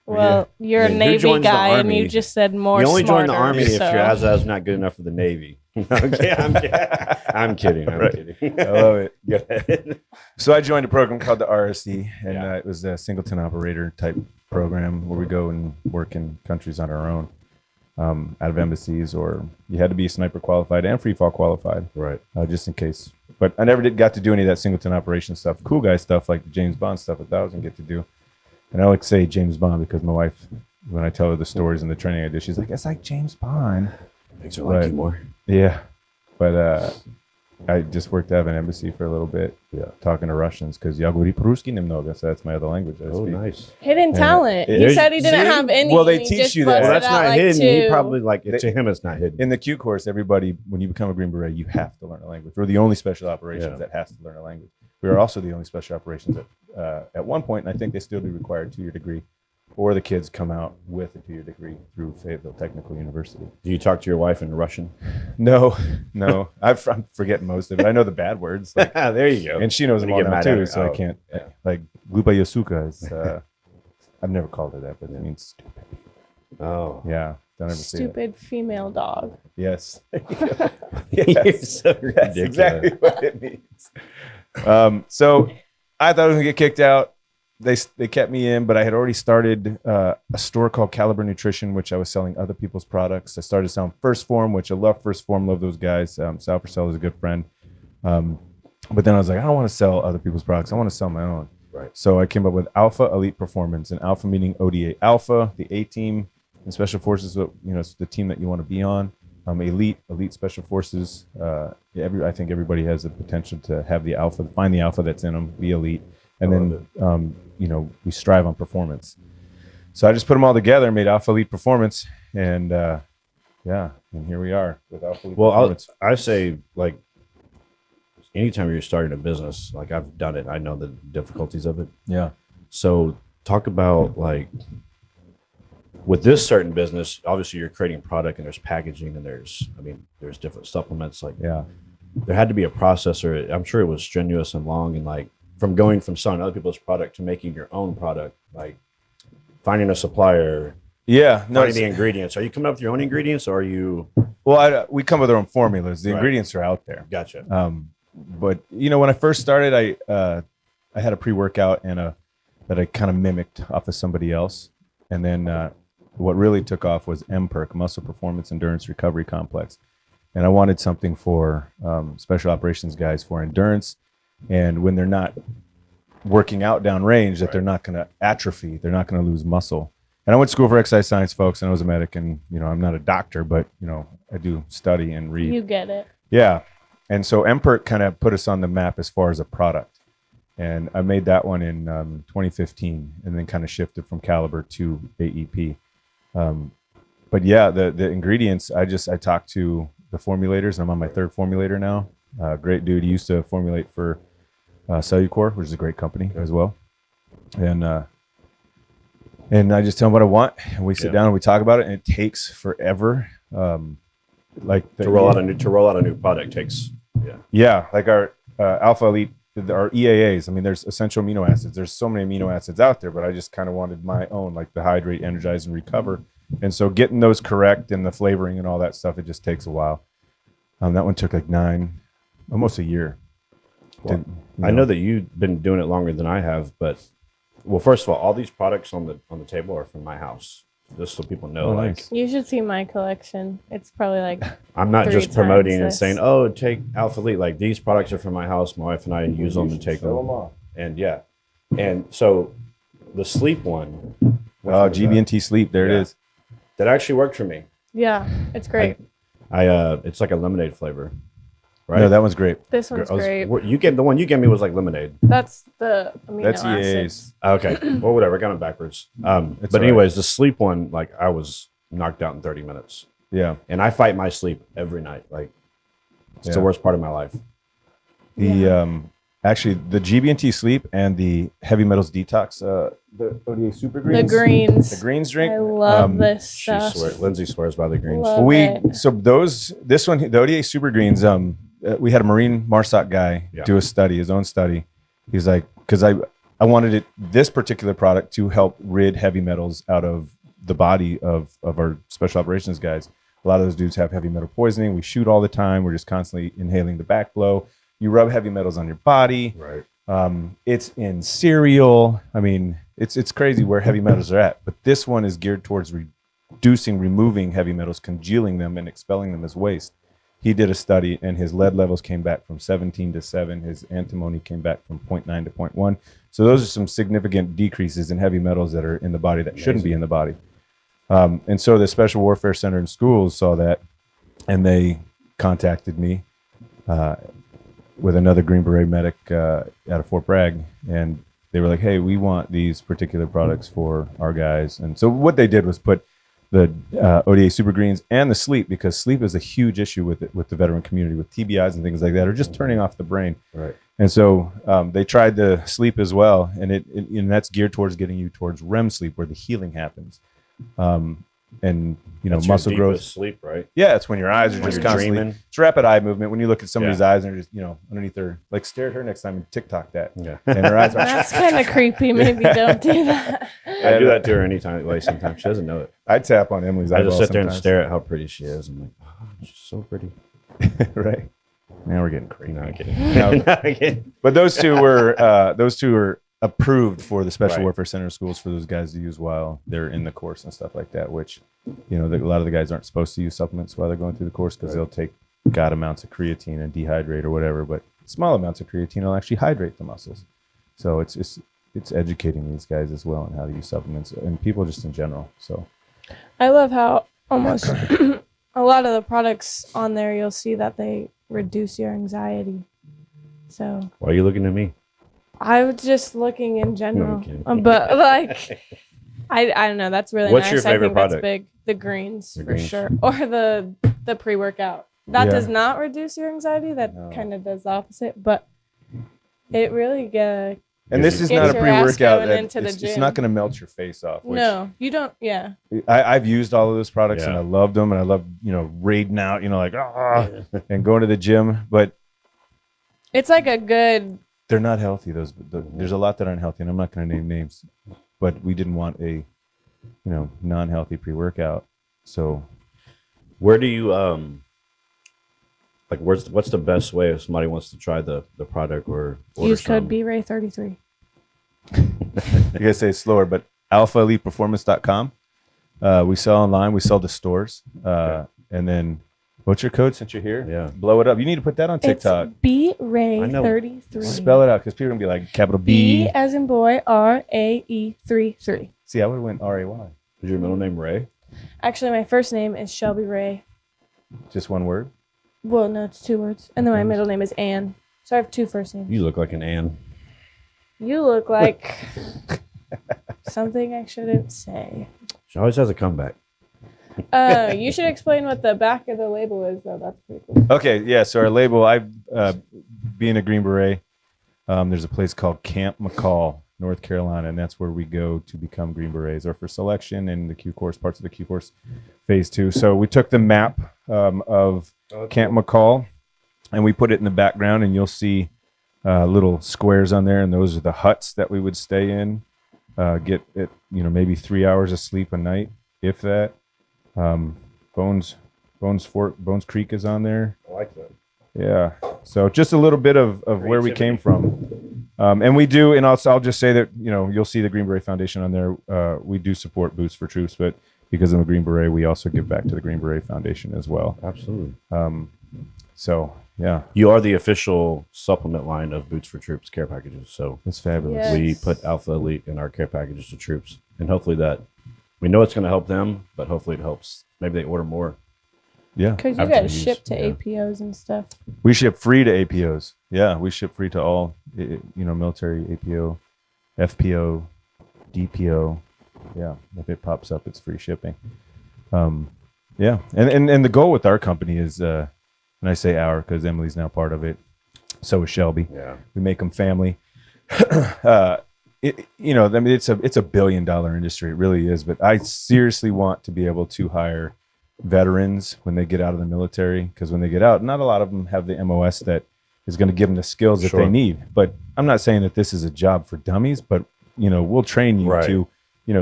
[SPEAKER 3] Well, you're a
[SPEAKER 2] Who
[SPEAKER 3] Navy
[SPEAKER 2] joins the
[SPEAKER 3] guy, and
[SPEAKER 2] Army?
[SPEAKER 3] you just said more.
[SPEAKER 2] You only join the
[SPEAKER 3] smarter,
[SPEAKER 2] Army if
[SPEAKER 3] so.
[SPEAKER 2] your ASVAB's not good enough for the Navy. Okay, I'm kidding. I'm
[SPEAKER 4] Right.
[SPEAKER 2] kidding.
[SPEAKER 4] I love it.
[SPEAKER 2] Go ahead.
[SPEAKER 4] So I joined a program called the RSC, and
[SPEAKER 2] Yeah.
[SPEAKER 4] it was a singleton operator type program where we go and work in countries on our own, out of embassies, or you had to be sniper qualified and free fall qualified,
[SPEAKER 2] Right.
[SPEAKER 4] just in case. But I never got to do any of that singleton operation stuff, cool guy stuff like the James Bond stuff that I wasn't get to do. And I like to say James Bond because my wife, when I tell her the stories and the training I did, she's like, it's like James Bond.
[SPEAKER 2] Makes her like you more.
[SPEAKER 4] Yeah, but I just worked out of an embassy for a little bit,
[SPEAKER 2] Yeah.
[SPEAKER 4] talking to Russians because я говорю по-русски немного, so that's my other language. I
[SPEAKER 2] Oh,
[SPEAKER 4] speak.
[SPEAKER 2] nice.
[SPEAKER 3] Hidden talent. He
[SPEAKER 2] there's-
[SPEAKER 3] said he didn't
[SPEAKER 2] see?
[SPEAKER 3] have any.
[SPEAKER 4] Well, they
[SPEAKER 3] he
[SPEAKER 4] teach
[SPEAKER 3] just
[SPEAKER 4] you that.
[SPEAKER 2] Well,
[SPEAKER 3] busted
[SPEAKER 2] that's
[SPEAKER 3] out
[SPEAKER 2] not
[SPEAKER 3] like
[SPEAKER 2] hidden. He
[SPEAKER 3] 2.
[SPEAKER 2] probably to him it's not hidden.
[SPEAKER 4] In the Q course, everybody, when you become a Green Beret, you have to learn a language. We're the only special operations that has to learn a language. We are also the only special operations that, at one point, and I think they still do require a 2-year degree, or the kids come out with a 2-year degree through Fayetteville Technical University.
[SPEAKER 2] Do you talk to your wife in Russian?
[SPEAKER 4] No, I'm forgetting most of it. I know the bad words, like,
[SPEAKER 2] There you go.
[SPEAKER 4] and she knows
[SPEAKER 2] When
[SPEAKER 4] them
[SPEAKER 2] you
[SPEAKER 4] all
[SPEAKER 2] get
[SPEAKER 4] now
[SPEAKER 2] mad at
[SPEAKER 4] too,
[SPEAKER 2] her.
[SPEAKER 4] so I
[SPEAKER 2] Oh,
[SPEAKER 4] can't,
[SPEAKER 2] yeah.
[SPEAKER 4] like, Glupa Yasuka is, I've never called her that, but it means stupid.
[SPEAKER 2] Oh.
[SPEAKER 4] Yeah, don't ever say that.
[SPEAKER 3] Stupid female dog.
[SPEAKER 4] Yes.
[SPEAKER 2] You're so
[SPEAKER 4] That's
[SPEAKER 2] ridiculous.
[SPEAKER 4] exactly what it means. So I thought I was gonna get kicked out. They kept me in, but I had already started a store called Caliber Nutrition, which I was selling other people's products. I started selling First Form, which I love First Form, love those guys. Sal Purcell is a good friend. But then I was like, I don't want to sell other people's products. I want to sell my own.
[SPEAKER 2] Right.
[SPEAKER 4] So I came up with Alpha Elite Performance, and Alpha meaning ODA Alpha, the A team in Special Forces. It's the team that you want to be on. Elite Special Forces. I think everybody has the potential to have the alpha, find the alpha that's in them, be elite, and then we strive on performance. So I just put them all together, made Alpha Elite Performance, and and here we are with Alpha Elite Performance.
[SPEAKER 2] I say, like, anytime you're starting a business, like I've done it, I know the difficulties of it.
[SPEAKER 4] Yeah.
[SPEAKER 2] So talk about, like, with this certain business, obviously you're creating a product and there's packaging and there's different supplements. Like,
[SPEAKER 4] Yeah.
[SPEAKER 2] there had to be a process, or I'm sure it was strenuous and long, and like from going from selling other people's product to making your own product, like finding a supplier,
[SPEAKER 4] Yeah. No.
[SPEAKER 2] finding the ingredients. Are you coming up with your own ingredients, or are you?
[SPEAKER 4] Well, we come with our own formulas. The
[SPEAKER 2] Right.
[SPEAKER 4] ingredients are out there.
[SPEAKER 2] Gotcha.
[SPEAKER 4] But when I first started, I had a pre-workout and that I kind of mimicked off of somebody else, and then what really took off was MPERC, Muscle Performance Endurance Recovery Complex. And I wanted something for special operations guys for endurance. And when they're not working out downrange, that they're not going to atrophy, they're not going to lose muscle. And I went to school for exercise science, folks, and I was a medic. And, I'm not a doctor, but, I do study and read.
[SPEAKER 3] You get it.
[SPEAKER 4] Yeah. And so MPERC kind of put us on the map as far as a product. And I made that one in 2015 and then kind of shifted from Caliber to AEP. But yeah, the ingredients, I talked to the formulators. I'm on my third formulator now. Great dude. He used to formulate for Cellucor, which is a great company as well. And I just tell him what I want, and we sit down and we talk about it, and it takes forever. Like
[SPEAKER 2] to roll out a new product takes.
[SPEAKER 4] Yeah, like our Alpha Elite, our EAAs. I mean, there's essential amino acids. There's so many amino acids out there, but I just kind of wanted my own, like the hydrate, energize, and recover. And so getting those correct and the flavoring and all that stuff, it just takes a while. That one took like almost a year.
[SPEAKER 2] Well, I know that you've been doing it longer than I have, but first of all these products on the table are from my house, just so people know.
[SPEAKER 4] Nice.
[SPEAKER 3] You should see my collection. It's probably like
[SPEAKER 2] I'm not
[SPEAKER 3] 3
[SPEAKER 2] just promoting and
[SPEAKER 3] times
[SPEAKER 2] saying, "Oh, take Alpha Elite." Like these products are from my house. My wife and I use them and take them. And and so the sleep one.
[SPEAKER 4] GB&T Sleep. There it is.
[SPEAKER 2] That actually worked for me.
[SPEAKER 3] Yeah, it's great.
[SPEAKER 2] It's like a lemonade flavor, right?
[SPEAKER 4] No, that one's great.
[SPEAKER 3] This one's great.
[SPEAKER 2] The one you gave me was like lemonade.
[SPEAKER 3] That's the amino
[SPEAKER 4] That's
[SPEAKER 3] acids.
[SPEAKER 4] EAAs.
[SPEAKER 2] Okay, well, whatever. I got it backwards. But anyways, the sleep one, like I was knocked out in 30 minutes.
[SPEAKER 4] Yeah,
[SPEAKER 2] and I fight my sleep every night. Like it's the worst part of my life.
[SPEAKER 4] Actually, the GB&T Sleep and the Heavy Metals Detox, the ODA Super Greens.
[SPEAKER 3] The
[SPEAKER 4] greens drink.
[SPEAKER 3] I love this stuff.
[SPEAKER 2] Lindsay swears by the greens.
[SPEAKER 4] The ODA Super Greens, we had a Marine MARSOC guy do his own study. He's like, because I wanted this particular product to help rid heavy metals out of the body of our special operations guys. A lot of those dudes have heavy metal poisoning. We shoot all the time. We're just constantly inhaling the back blow. You rub heavy metals on your body.
[SPEAKER 2] Right.
[SPEAKER 4] It's in cereal. I mean, it's crazy where heavy metals are at. But this one is geared towards removing heavy metals, congealing them, and expelling them as waste. He did a study, and his lead levels came back from 17 to 7. His antimony came back from 0.9 to 0.1. So those are some significant decreases in heavy metals that are in the body that shouldn't be in the body. And so the Special Warfare Center in schools saw that, and they contacted me with another Green Beret medic out of Fort Bragg, and they were like, "Hey, we want these particular products for our guys." And so what they did was put the ODA Super Greens and the sleep, because sleep is a huge issue with the veteran community, with TBIs and things like that, or just turning off the brain.
[SPEAKER 2] Right.
[SPEAKER 4] And so they tried the sleep as well, and that's geared towards getting you towards REM sleep, where the healing happens. And
[SPEAKER 2] that's
[SPEAKER 4] muscle
[SPEAKER 2] your
[SPEAKER 4] growth.
[SPEAKER 2] Sleep, right?
[SPEAKER 4] Yeah, it's when your eyes are
[SPEAKER 2] When
[SPEAKER 4] just
[SPEAKER 2] you're
[SPEAKER 4] constantly
[SPEAKER 2] dreaming.
[SPEAKER 4] It's rapid eye movement. When you look at somebody's eyes and they're just underneath their, like, stare at her next time and TikTok that.
[SPEAKER 2] Yeah.
[SPEAKER 4] And her eyes are
[SPEAKER 3] That's kind of creepy. Maybe don't do that.
[SPEAKER 2] I do that to her anytime. Like sometimes she doesn't know it.
[SPEAKER 4] I tap on Emily's
[SPEAKER 2] I
[SPEAKER 4] eyeball
[SPEAKER 2] just sit there and
[SPEAKER 4] sometimes.
[SPEAKER 2] stare at how pretty she is. I'm like, oh, she's so pretty.
[SPEAKER 4] Right. Now we're getting crazy.
[SPEAKER 2] No, I'm kidding. No, I'm kidding.
[SPEAKER 4] But those two were approved for the Special
[SPEAKER 2] Right.
[SPEAKER 4] Warfare Center schools for those guys to use while they're in the course and stuff like that, which, a lot of the guys aren't supposed to use supplements while they're going through the course, because they'll take god amounts of creatine and dehydrate or whatever, but small amounts of creatine will actually hydrate the muscles. So it's educating these guys as well on how to use supplements, and people just in general. So
[SPEAKER 3] I love how almost a lot of the products on there, you'll see that they reduce your anxiety. So
[SPEAKER 2] Why are you looking at me?
[SPEAKER 3] I was just looking in general,
[SPEAKER 2] I'm kidding.
[SPEAKER 3] but like, I don't know. That's really
[SPEAKER 2] What's
[SPEAKER 3] nice.
[SPEAKER 2] your favorite
[SPEAKER 3] I think
[SPEAKER 2] product?
[SPEAKER 3] That's big. The greens
[SPEAKER 2] The
[SPEAKER 3] for
[SPEAKER 2] greens.
[SPEAKER 3] sure, or the pre-workout. That
[SPEAKER 4] Yeah.
[SPEAKER 3] does not reduce your anxiety. That kind of does the opposite, but it really
[SPEAKER 4] and this is
[SPEAKER 3] Get
[SPEAKER 4] not a
[SPEAKER 3] your ass
[SPEAKER 4] pre-workout.
[SPEAKER 3] going
[SPEAKER 4] That
[SPEAKER 3] into the
[SPEAKER 4] it's
[SPEAKER 3] gym.
[SPEAKER 4] not going to melt your face off. Which
[SPEAKER 3] no, you don't. Yeah,
[SPEAKER 4] I've used all of those products and
[SPEAKER 2] Yeah.
[SPEAKER 4] I loved them, and I love raiding out, like and going to the gym, but
[SPEAKER 3] it's like a good.
[SPEAKER 4] they're not healthy. There's a lot that aren't healthy, and I'm not going to name names, but we didn't want a non-healthy pre-workout. So
[SPEAKER 2] Where do you what's the best way if somebody wants to try the product or order
[SPEAKER 3] Use code
[SPEAKER 2] some?
[SPEAKER 3] BRAY33.
[SPEAKER 4] you guys say it slower, but alphaeliteperformance.com. We sell online. We sell to stores. And then, what's your code since you're here?
[SPEAKER 2] Yeah.
[SPEAKER 4] Blow it up. You need to put that on TikTok.
[SPEAKER 3] It's B Rae
[SPEAKER 2] I know.
[SPEAKER 3] 33.
[SPEAKER 4] Spell it out because people are gonna be like capital
[SPEAKER 3] B
[SPEAKER 4] B.
[SPEAKER 3] as in boy, RAE 33.
[SPEAKER 4] See, I would have went RAY.
[SPEAKER 2] Is your middle name Ray?
[SPEAKER 3] Actually, my first name is Shelby Rae.
[SPEAKER 4] Just one word.
[SPEAKER 3] Well, no, it's 2 words. And then my middle name is Ann. So I have 2 first names.
[SPEAKER 2] You look like an Ann.
[SPEAKER 3] You look like something I shouldn't say.
[SPEAKER 2] She always has a comeback.
[SPEAKER 3] You should explain what the back of the label is, though. That's pretty cool.
[SPEAKER 4] Okay, yeah. So our label, being a Green Beret, there's a place called Camp McCall, North Carolina, and that's where we go to become Green Berets, or for selection in the Q course, parts of the Q course, phase 2. So we took the map of Camp McCall, and we put it in the background, and you'll see little squares on there, and those are the huts that we would stay in, get it, maybe 3 hours of sleep a night, if that. Bones Creek is on there.
[SPEAKER 2] I like that.
[SPEAKER 4] Yeah. So just a little bit of where we came from. And we do, and I'll just say that, you'll see the Green Beret Foundation on there. We do support Boots for Troops, but because I'm a Green Beret, we also give back to the Green Beret Foundation as well.
[SPEAKER 2] Absolutely.
[SPEAKER 4] So, yeah.
[SPEAKER 2] You are the official supplement line of Boots for Troops care packages. So
[SPEAKER 4] It's fabulous.
[SPEAKER 3] Yes.
[SPEAKER 2] we put Alpha Elite in our care packages to troops. And hopefully that, we know it's going to help them, but hopefully it helps. Maybe they order more.
[SPEAKER 4] Yeah.
[SPEAKER 3] Because you
[SPEAKER 2] After
[SPEAKER 3] guys
[SPEAKER 2] the use,
[SPEAKER 3] ship to
[SPEAKER 2] yeah.
[SPEAKER 3] APOs and stuff.
[SPEAKER 4] We ship free to APOs. Yeah. We ship free to all, military APO, FPO, DPO. Yeah. If it pops up, it's free shipping. Yeah. And the goal with our company is, and I say our because Emily's now part of it. So is Shelby.
[SPEAKER 2] Yeah.
[SPEAKER 4] We make them family. It's a $1 billion industry. It really is. But I seriously want to be able to hire veterans when they get out of the military, because when they get out, not a lot of them have the MOS that is going to give them the skills that
[SPEAKER 2] Sure.
[SPEAKER 4] they need. But I'm not saying that this is a job for dummies, but we'll train you
[SPEAKER 2] Right.
[SPEAKER 4] to,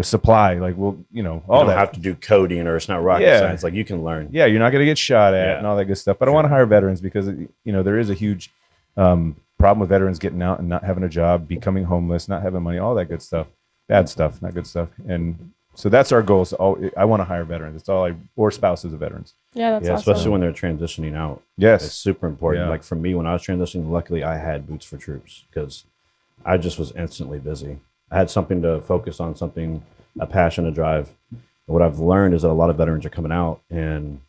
[SPEAKER 4] supply, like all
[SPEAKER 2] You don't
[SPEAKER 4] that.
[SPEAKER 2] have to do coding, or it's not rocket
[SPEAKER 4] Yeah.
[SPEAKER 2] science. Like you can learn.
[SPEAKER 4] Yeah, you're not going to get shot at
[SPEAKER 2] Yeah.
[SPEAKER 4] and all that good stuff. But I want to hire veterans because there is a huge problem with veterans getting out and not having a job, becoming homeless, not having money, all that good stuff, bad stuff, not good stuff. And so that's our goal. So I want to hire veterans. It's all or spouses of veterans.
[SPEAKER 3] Yeah, that's
[SPEAKER 2] Yeah,
[SPEAKER 3] awesome.
[SPEAKER 2] especially when they're transitioning out.
[SPEAKER 4] Yes.
[SPEAKER 2] It's super important.
[SPEAKER 4] Yeah.
[SPEAKER 2] Like for me, when I was transitioning, luckily I had Boots for Troops because I just was instantly busy. I had something to focus on, a passion to drive. And what I've learned is that a lot of veterans are coming out and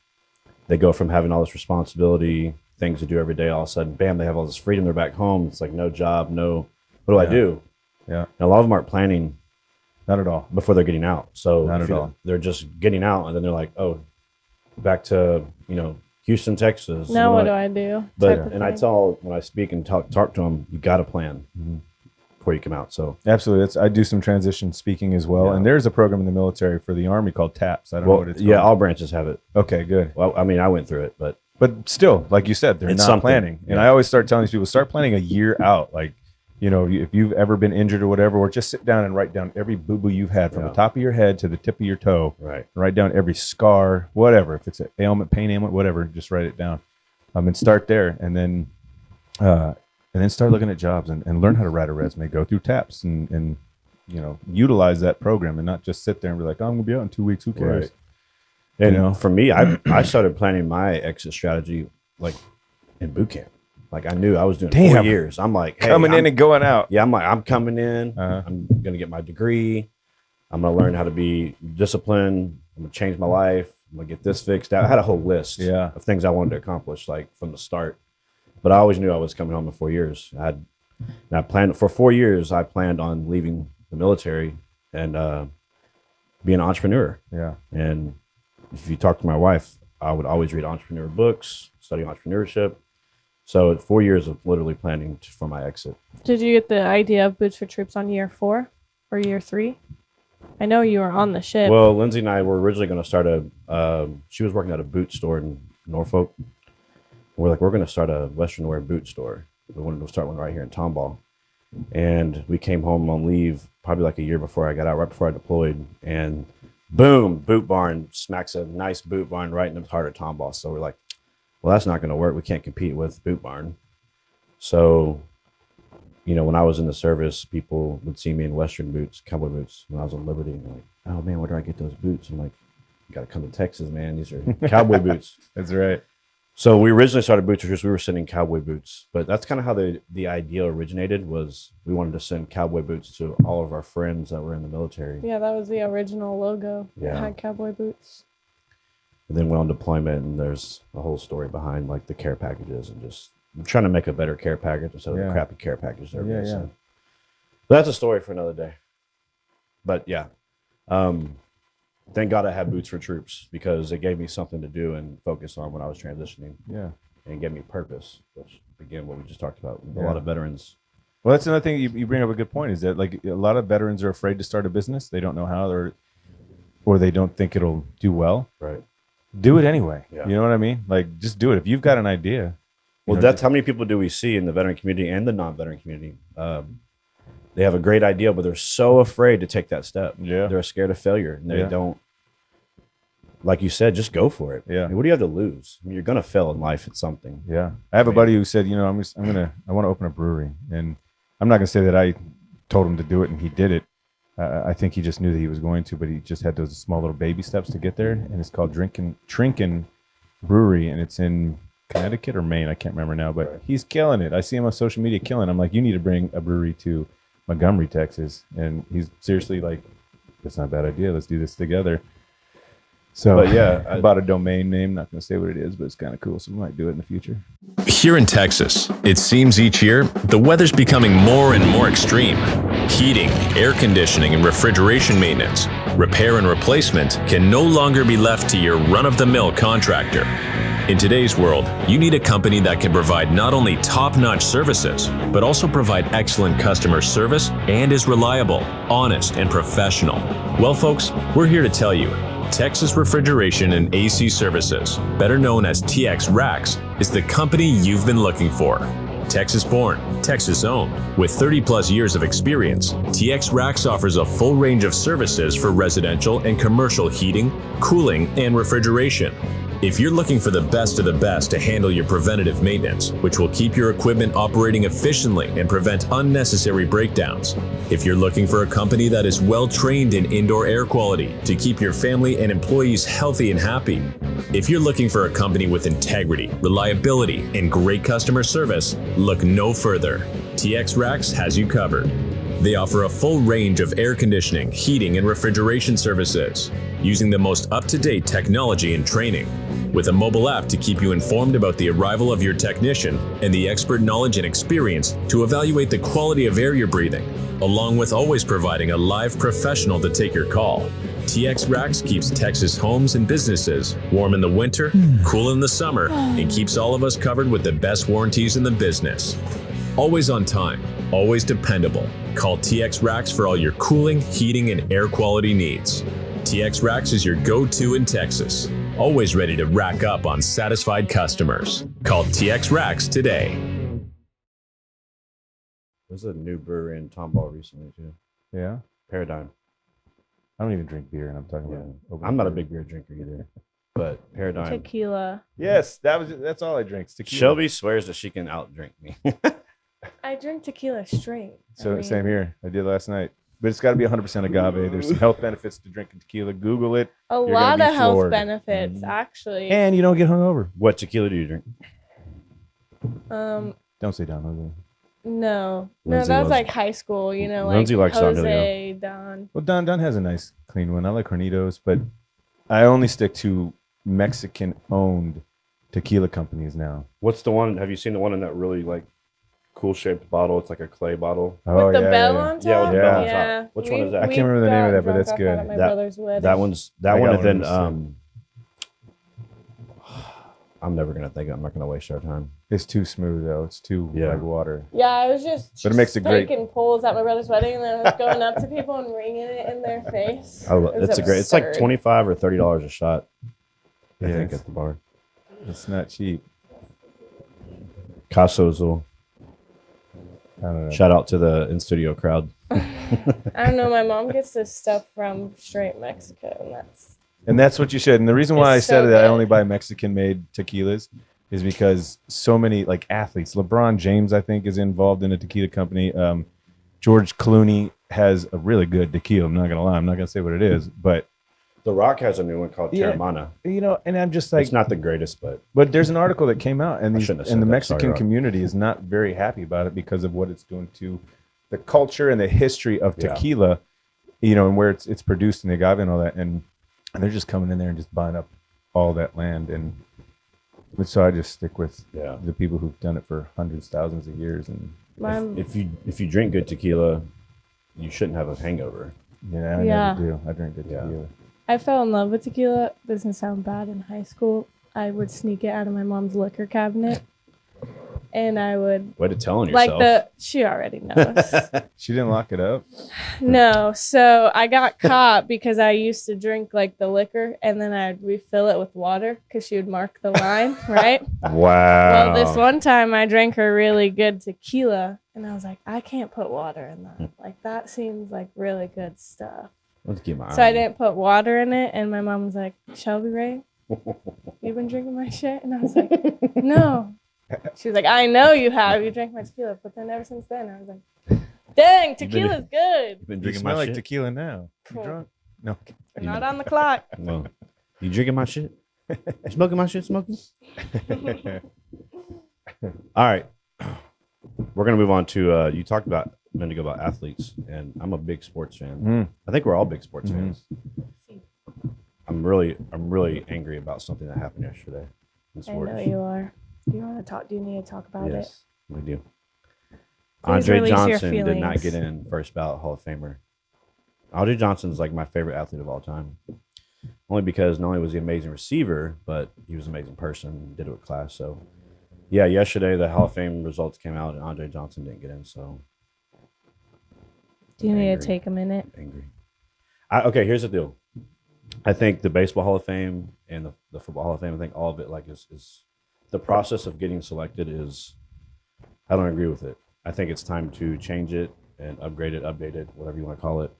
[SPEAKER 2] they go from having all this responsibility, things to do every day, all of a sudden, bam, they have all this freedom. They're back home. It's like no job, what do I do?
[SPEAKER 4] Yeah.
[SPEAKER 2] And a lot of them aren't planning
[SPEAKER 4] Not at all.
[SPEAKER 2] before they're getting out. So
[SPEAKER 4] Not at all.
[SPEAKER 2] they're just getting out and then they're like, oh, back to, Houston, Texas.
[SPEAKER 3] Now
[SPEAKER 2] And
[SPEAKER 3] what
[SPEAKER 2] I'm
[SPEAKER 3] do
[SPEAKER 2] like,
[SPEAKER 3] I do?
[SPEAKER 2] But
[SPEAKER 3] type of
[SPEAKER 2] and I
[SPEAKER 3] thing.
[SPEAKER 2] tell when I speak and talk to them, you got to plan before you come out. So
[SPEAKER 4] Absolutely. I do some transition speaking as well.
[SPEAKER 2] Yeah.
[SPEAKER 4] And there's a program in the military for the Army called TAPS. I don't know what it's
[SPEAKER 2] yeah,
[SPEAKER 4] called.
[SPEAKER 2] all branches have it.
[SPEAKER 4] Okay, good.
[SPEAKER 2] Well, I mean, I went through it, but
[SPEAKER 4] But still, like you said, they're
[SPEAKER 2] It's
[SPEAKER 4] not
[SPEAKER 2] something.
[SPEAKER 4] planning. And
[SPEAKER 2] Yeah.
[SPEAKER 4] I always start telling these people, start planning a year out. Like, if you've ever been injured or whatever, or just sit down and write down every boo-boo you've had from
[SPEAKER 2] Yeah.
[SPEAKER 4] the top of your head to the tip of your toe.
[SPEAKER 2] right.
[SPEAKER 4] Write down every scar, whatever. If it's an ailment, pain ailment, whatever, just write it down. And start there. And then start looking at jobs and learn how to write a resume, go through TAPS and utilize that program and not just sit there and be like, oh, I'm going to be out in 2 weeks. Who cares?
[SPEAKER 2] Right. And
[SPEAKER 4] You know?
[SPEAKER 2] for me, I started planning my exit strategy like in boot camp. Like I knew I was doing 4
[SPEAKER 4] Damn.
[SPEAKER 2] years. I'm like, hey,
[SPEAKER 4] Coming in
[SPEAKER 2] I'm-
[SPEAKER 4] and going out.
[SPEAKER 2] yeah, I'm like, I'm coming in.
[SPEAKER 4] Uh-huh.
[SPEAKER 2] I'm going to get my degree. I'm going to learn how to be disciplined. I'm going to change my life. I'm going to get this fixed out. I had a whole list
[SPEAKER 4] Yeah.
[SPEAKER 2] of things I wanted to accomplish, like from the start. But I always knew I was coming home in 4 years. I planned for 4 years. I planned on leaving the military and being an entrepreneur.
[SPEAKER 4] Yeah.
[SPEAKER 2] And if you talk to my wife, I would always read entrepreneur books, study entrepreneurship. So 4 years of literally planning for my exit.
[SPEAKER 3] Did you get the idea of Boots for Troops on year 4 or year 3? I know you were on the ship.
[SPEAKER 2] Well, Lindsay and I were originally going to start she was working at a boot store in Norfolk. We're like, we're going to start a Western wear boot store. We wanted to start one right here in Tomball. And we came home on leave probably like a year before I got out, right before I deployed. And boom, Boot Barn smacks a nice Boot Barn right in the heart of Tomball. So we're like, well, that's not going to work. We can't compete with Boot Barn. So, you know, when I was in the service, people would see me in Western boots, cowboy boots, when I was on Liberty. And they're like, oh man, where do I get those boots? I'm like, you got to come to Texas, man. These are cowboy boots.
[SPEAKER 4] That's right.
[SPEAKER 2] So we originally started Boots because we were sending cowboy boots, but that's kind of how the idea originated. Was we wanted to send cowboy boots to all of our friends that were in the military.
[SPEAKER 3] Yeah, that was the original logo.
[SPEAKER 2] Yeah.
[SPEAKER 3] It had cowboy boots.
[SPEAKER 2] And then went on deployment, and there's a whole story behind like the care packages and just trying to make a better care package instead of the crappy care package there.
[SPEAKER 4] Yeah.
[SPEAKER 2] So that's a story for another day. But yeah, thank God I had Boots for Troops because it gave me something to do and focus on when I was transitioning.
[SPEAKER 4] Yeah.
[SPEAKER 2] And it gave me purpose, which again, what we just talked about. A lot of veterans.
[SPEAKER 4] Well, that's another thing you bring up a good point is that like a lot of veterans are afraid to start a business. They don't know how or they don't think it'll do well.
[SPEAKER 2] Right.
[SPEAKER 4] Do it anyway.
[SPEAKER 2] Yeah.
[SPEAKER 4] You know what I mean? Like just do it. If you've got an idea.
[SPEAKER 2] Well, that's how many people do we see in the veteran community and the non-veteran community. They have a great idea, but they're so afraid to take that step.
[SPEAKER 4] Yeah.
[SPEAKER 2] They're scared of failure, and they don't. Like you said, just go for it.
[SPEAKER 4] Yeah.
[SPEAKER 2] I mean, what do you have to lose? I mean, you're gonna fail in life at something.
[SPEAKER 4] Yeah. I have a buddy who said, you know, I want to open a brewery, and I'm not gonna say that I told him to do it and he did it. I think he just knew that he was going to, but he just had those small little baby steps to get there. And it's called Trinken Brewery, and it's in Connecticut or Maine. I can't remember now, but he's killing it. I see him on social media killing. I'm like, you need to bring a brewery to Montgomery, Texas. And he's seriously like, that's not a bad idea. Let's do this together. So,
[SPEAKER 2] But yeah,
[SPEAKER 4] I bought a domain name. Not going to say what it is, but it's kind of cool. So we might do it in the future.
[SPEAKER 1] Here in Texas, it seems each year the weather's becoming more and more extreme. Heating, air conditioning, and refrigeration maintenance, repair and replacement can no longer be left to your run-of-the-mill contractor. In today's world, you need a company that can provide not only top-notch services, but also provide excellent customer service and is reliable, honest, and professional. Well, folks, we're here to tell you, Texas Refrigeration and AC Services, better known as TX Racks, is the company you've been looking for. Texas-born, Texas-owned, with 30-plus years of experience, TX Racks offers a full range of services for residential and commercial heating, cooling, and refrigeration. If you're looking for the best of the best to handle your preventative maintenance, which will keep your equipment operating efficiently and prevent unnecessary breakdowns. If you're looking for a company that is well trained in indoor air quality to keep your family and employees healthy and happy. If you're looking for a company with integrity, reliability, and great customer service, look no further. TX Racks has you covered. They offer a full range of air conditioning, heating, and refrigeration services, using the most up-to-date technology and training, with a mobile app to keep you informed about the arrival of your technician and the expert knowledge and experience to evaluate the quality of air you're breathing, along with always providing a live professional to take your call. TX Racks keeps Texas homes and businesses warm in the winter, cool in the summer, and keeps all of us covered with the best warranties in the business. Always on time, always dependable. Call TX Racks for all your cooling, heating, and air quality needs. TX Racks is your go-to in Texas. Always ready to rack up on satisfied customers. Call TX Racks today.
[SPEAKER 2] There's a new brewery in Tomball recently too.
[SPEAKER 4] Yeah.
[SPEAKER 2] Paradigm.
[SPEAKER 4] I don't even drink beer, and I'm talking about.
[SPEAKER 2] I'm not a big beer drinker either, but Paradigm.
[SPEAKER 3] Tequila.
[SPEAKER 4] Yes, that's all I drink. Tequila.
[SPEAKER 2] Shelby swears that she can outdrink me.
[SPEAKER 3] I drink tequila straight.
[SPEAKER 4] So same here. I did last night, but it's got to be 100% agave. There's some health benefits to drinking tequila. Google it.
[SPEAKER 3] A
[SPEAKER 4] You're
[SPEAKER 3] lot
[SPEAKER 4] gonna
[SPEAKER 3] of
[SPEAKER 4] be
[SPEAKER 3] health
[SPEAKER 4] floored.
[SPEAKER 3] benefits, actually.
[SPEAKER 4] And you don't get hungover.
[SPEAKER 2] What tequila do you drink?
[SPEAKER 4] Don't say Don Jose.
[SPEAKER 3] No,
[SPEAKER 2] Lindsay
[SPEAKER 3] that was
[SPEAKER 2] loves-
[SPEAKER 3] like high school. You know, like
[SPEAKER 2] Lindsay likes Don
[SPEAKER 3] Jose, Don.
[SPEAKER 4] Well, Don has a nice clean one. I like Hornitos, but I only stick to Mexican-owned tequila companies now.
[SPEAKER 2] What's the one? Have you seen the one in that really like cool shaped bottle? It's like a clay bottle.
[SPEAKER 3] With the bell on top.
[SPEAKER 2] Yeah, with the bell on
[SPEAKER 3] Yeah.
[SPEAKER 2] top. Which one is that?
[SPEAKER 4] I can't remember the name of that, but
[SPEAKER 3] got
[SPEAKER 4] that's
[SPEAKER 3] drunk
[SPEAKER 4] good.
[SPEAKER 3] off At my
[SPEAKER 2] That-
[SPEAKER 3] brother's wedding.
[SPEAKER 2] That one's that
[SPEAKER 4] I
[SPEAKER 2] one,
[SPEAKER 4] got
[SPEAKER 2] and
[SPEAKER 4] one
[SPEAKER 2] then
[SPEAKER 4] of those,
[SPEAKER 2] I'm never gonna think. I'm not gonna waste our time.
[SPEAKER 4] It's too smooth though. It's too
[SPEAKER 2] Yeah.
[SPEAKER 4] like water.
[SPEAKER 3] Yeah, I was just
[SPEAKER 4] But it makes it great.
[SPEAKER 3] taking pulls at my brother's wedding, and then I was going up to people and ringing it in their face.
[SPEAKER 2] It's a great. It's like
[SPEAKER 3] absurd.
[SPEAKER 2] $25 or $30 a shot. I
[SPEAKER 4] Yeah,
[SPEAKER 2] think
[SPEAKER 4] it's-
[SPEAKER 2] at the bar.
[SPEAKER 4] It's not cheap.
[SPEAKER 2] Casozo.
[SPEAKER 4] I don't know.
[SPEAKER 2] Shout out to the in studio crowd.
[SPEAKER 3] I don't know. My mom gets this stuff from straight Mexico, and that's
[SPEAKER 4] And that's what you should. And the reason why
[SPEAKER 3] It's
[SPEAKER 4] I said
[SPEAKER 3] so
[SPEAKER 4] that I
[SPEAKER 3] good.
[SPEAKER 4] only buy Mexican-made tequilas is because so many like athletes, LeBron James, I think, is involved in a tequila company. George Clooney has a really good tequila. I'm not going to lie. I'm not going to say what it is, but
[SPEAKER 2] The Rock has a new one called Terramana.
[SPEAKER 4] and I'm just like,
[SPEAKER 2] It's not the greatest, but
[SPEAKER 4] there's an article that came out, and
[SPEAKER 2] shouldn't have said
[SPEAKER 4] the
[SPEAKER 2] that.
[SPEAKER 4] Mexican
[SPEAKER 2] Sorry, Rock.
[SPEAKER 4] community is not very happy about it because of what it's doing to the culture and the history of tequila, and where it's produced in the agave and all that, and they're just coming in there and just buying up all that land, and so I just stick with the people who've done it for hundreds, thousands of years, and
[SPEAKER 2] if you drink good tequila, you shouldn't have a hangover.
[SPEAKER 4] I never do. I drink good tequila.
[SPEAKER 3] I fell in love with tequila. Doesn't sound bad. In high school, I would sneak it out of my mom's liquor cabinet, and I would
[SPEAKER 2] Way to tell on yourself.
[SPEAKER 3] she already knows.
[SPEAKER 4] She didn't lock it up.
[SPEAKER 3] No, so I got caught because I used to drink like the liquor, and then I'd refill it with water because she would mark the line, right?
[SPEAKER 2] Wow.
[SPEAKER 3] Well, this one time I drank her really good tequila, and I was like, I can't put water in that. Like that seems like really good stuff.
[SPEAKER 2] Let's keep my
[SPEAKER 3] So I didn't put water in it, and my mom was like, Shelby Rae, you been drinking my shit? And I was like, no. She was like, I know you have. You drank my tequila. But then ever since then, I was like, dang, tequila's good.
[SPEAKER 2] You've been
[SPEAKER 4] You
[SPEAKER 2] drinking
[SPEAKER 4] smell
[SPEAKER 2] my
[SPEAKER 4] like
[SPEAKER 2] shit.
[SPEAKER 4] tequila now. You
[SPEAKER 3] Cool.
[SPEAKER 4] drunk? No.
[SPEAKER 3] We're not on the clock.
[SPEAKER 2] Well, you drinking my shit? You smoking my shit? Smoking? All right. We're going to move on to, you talked about a minute ago about athletes, and I'm a big sports fan. I think we're all big sports fans. I'm really angry about something that happened yesterday in
[SPEAKER 3] I
[SPEAKER 2] sports.
[SPEAKER 3] know you are. Do you want to talk? Do you need to talk about it?
[SPEAKER 2] Yes, we do.
[SPEAKER 3] Please
[SPEAKER 2] Andre
[SPEAKER 3] release your
[SPEAKER 2] Johnson did not
[SPEAKER 3] feelings.
[SPEAKER 2] get in first ballot Hall of Famer. Andre Johnson's like my favorite athlete of all time. Only because not only was he an amazing receiver, but he was an amazing person, did it with class. So, yeah, yesterday the Hall of Fame results came out and Andre Johnson didn't get in. So,
[SPEAKER 3] Do you need to
[SPEAKER 2] Angry.
[SPEAKER 3] take a minute?
[SPEAKER 2] angry. Okay, here's the deal. I think the Baseball Hall of Fame and the Football Hall of Fame, I think all of it is the process of getting selected is, I don't agree with it. I think it's time to change it and upgrade it, update it, whatever you want to call it.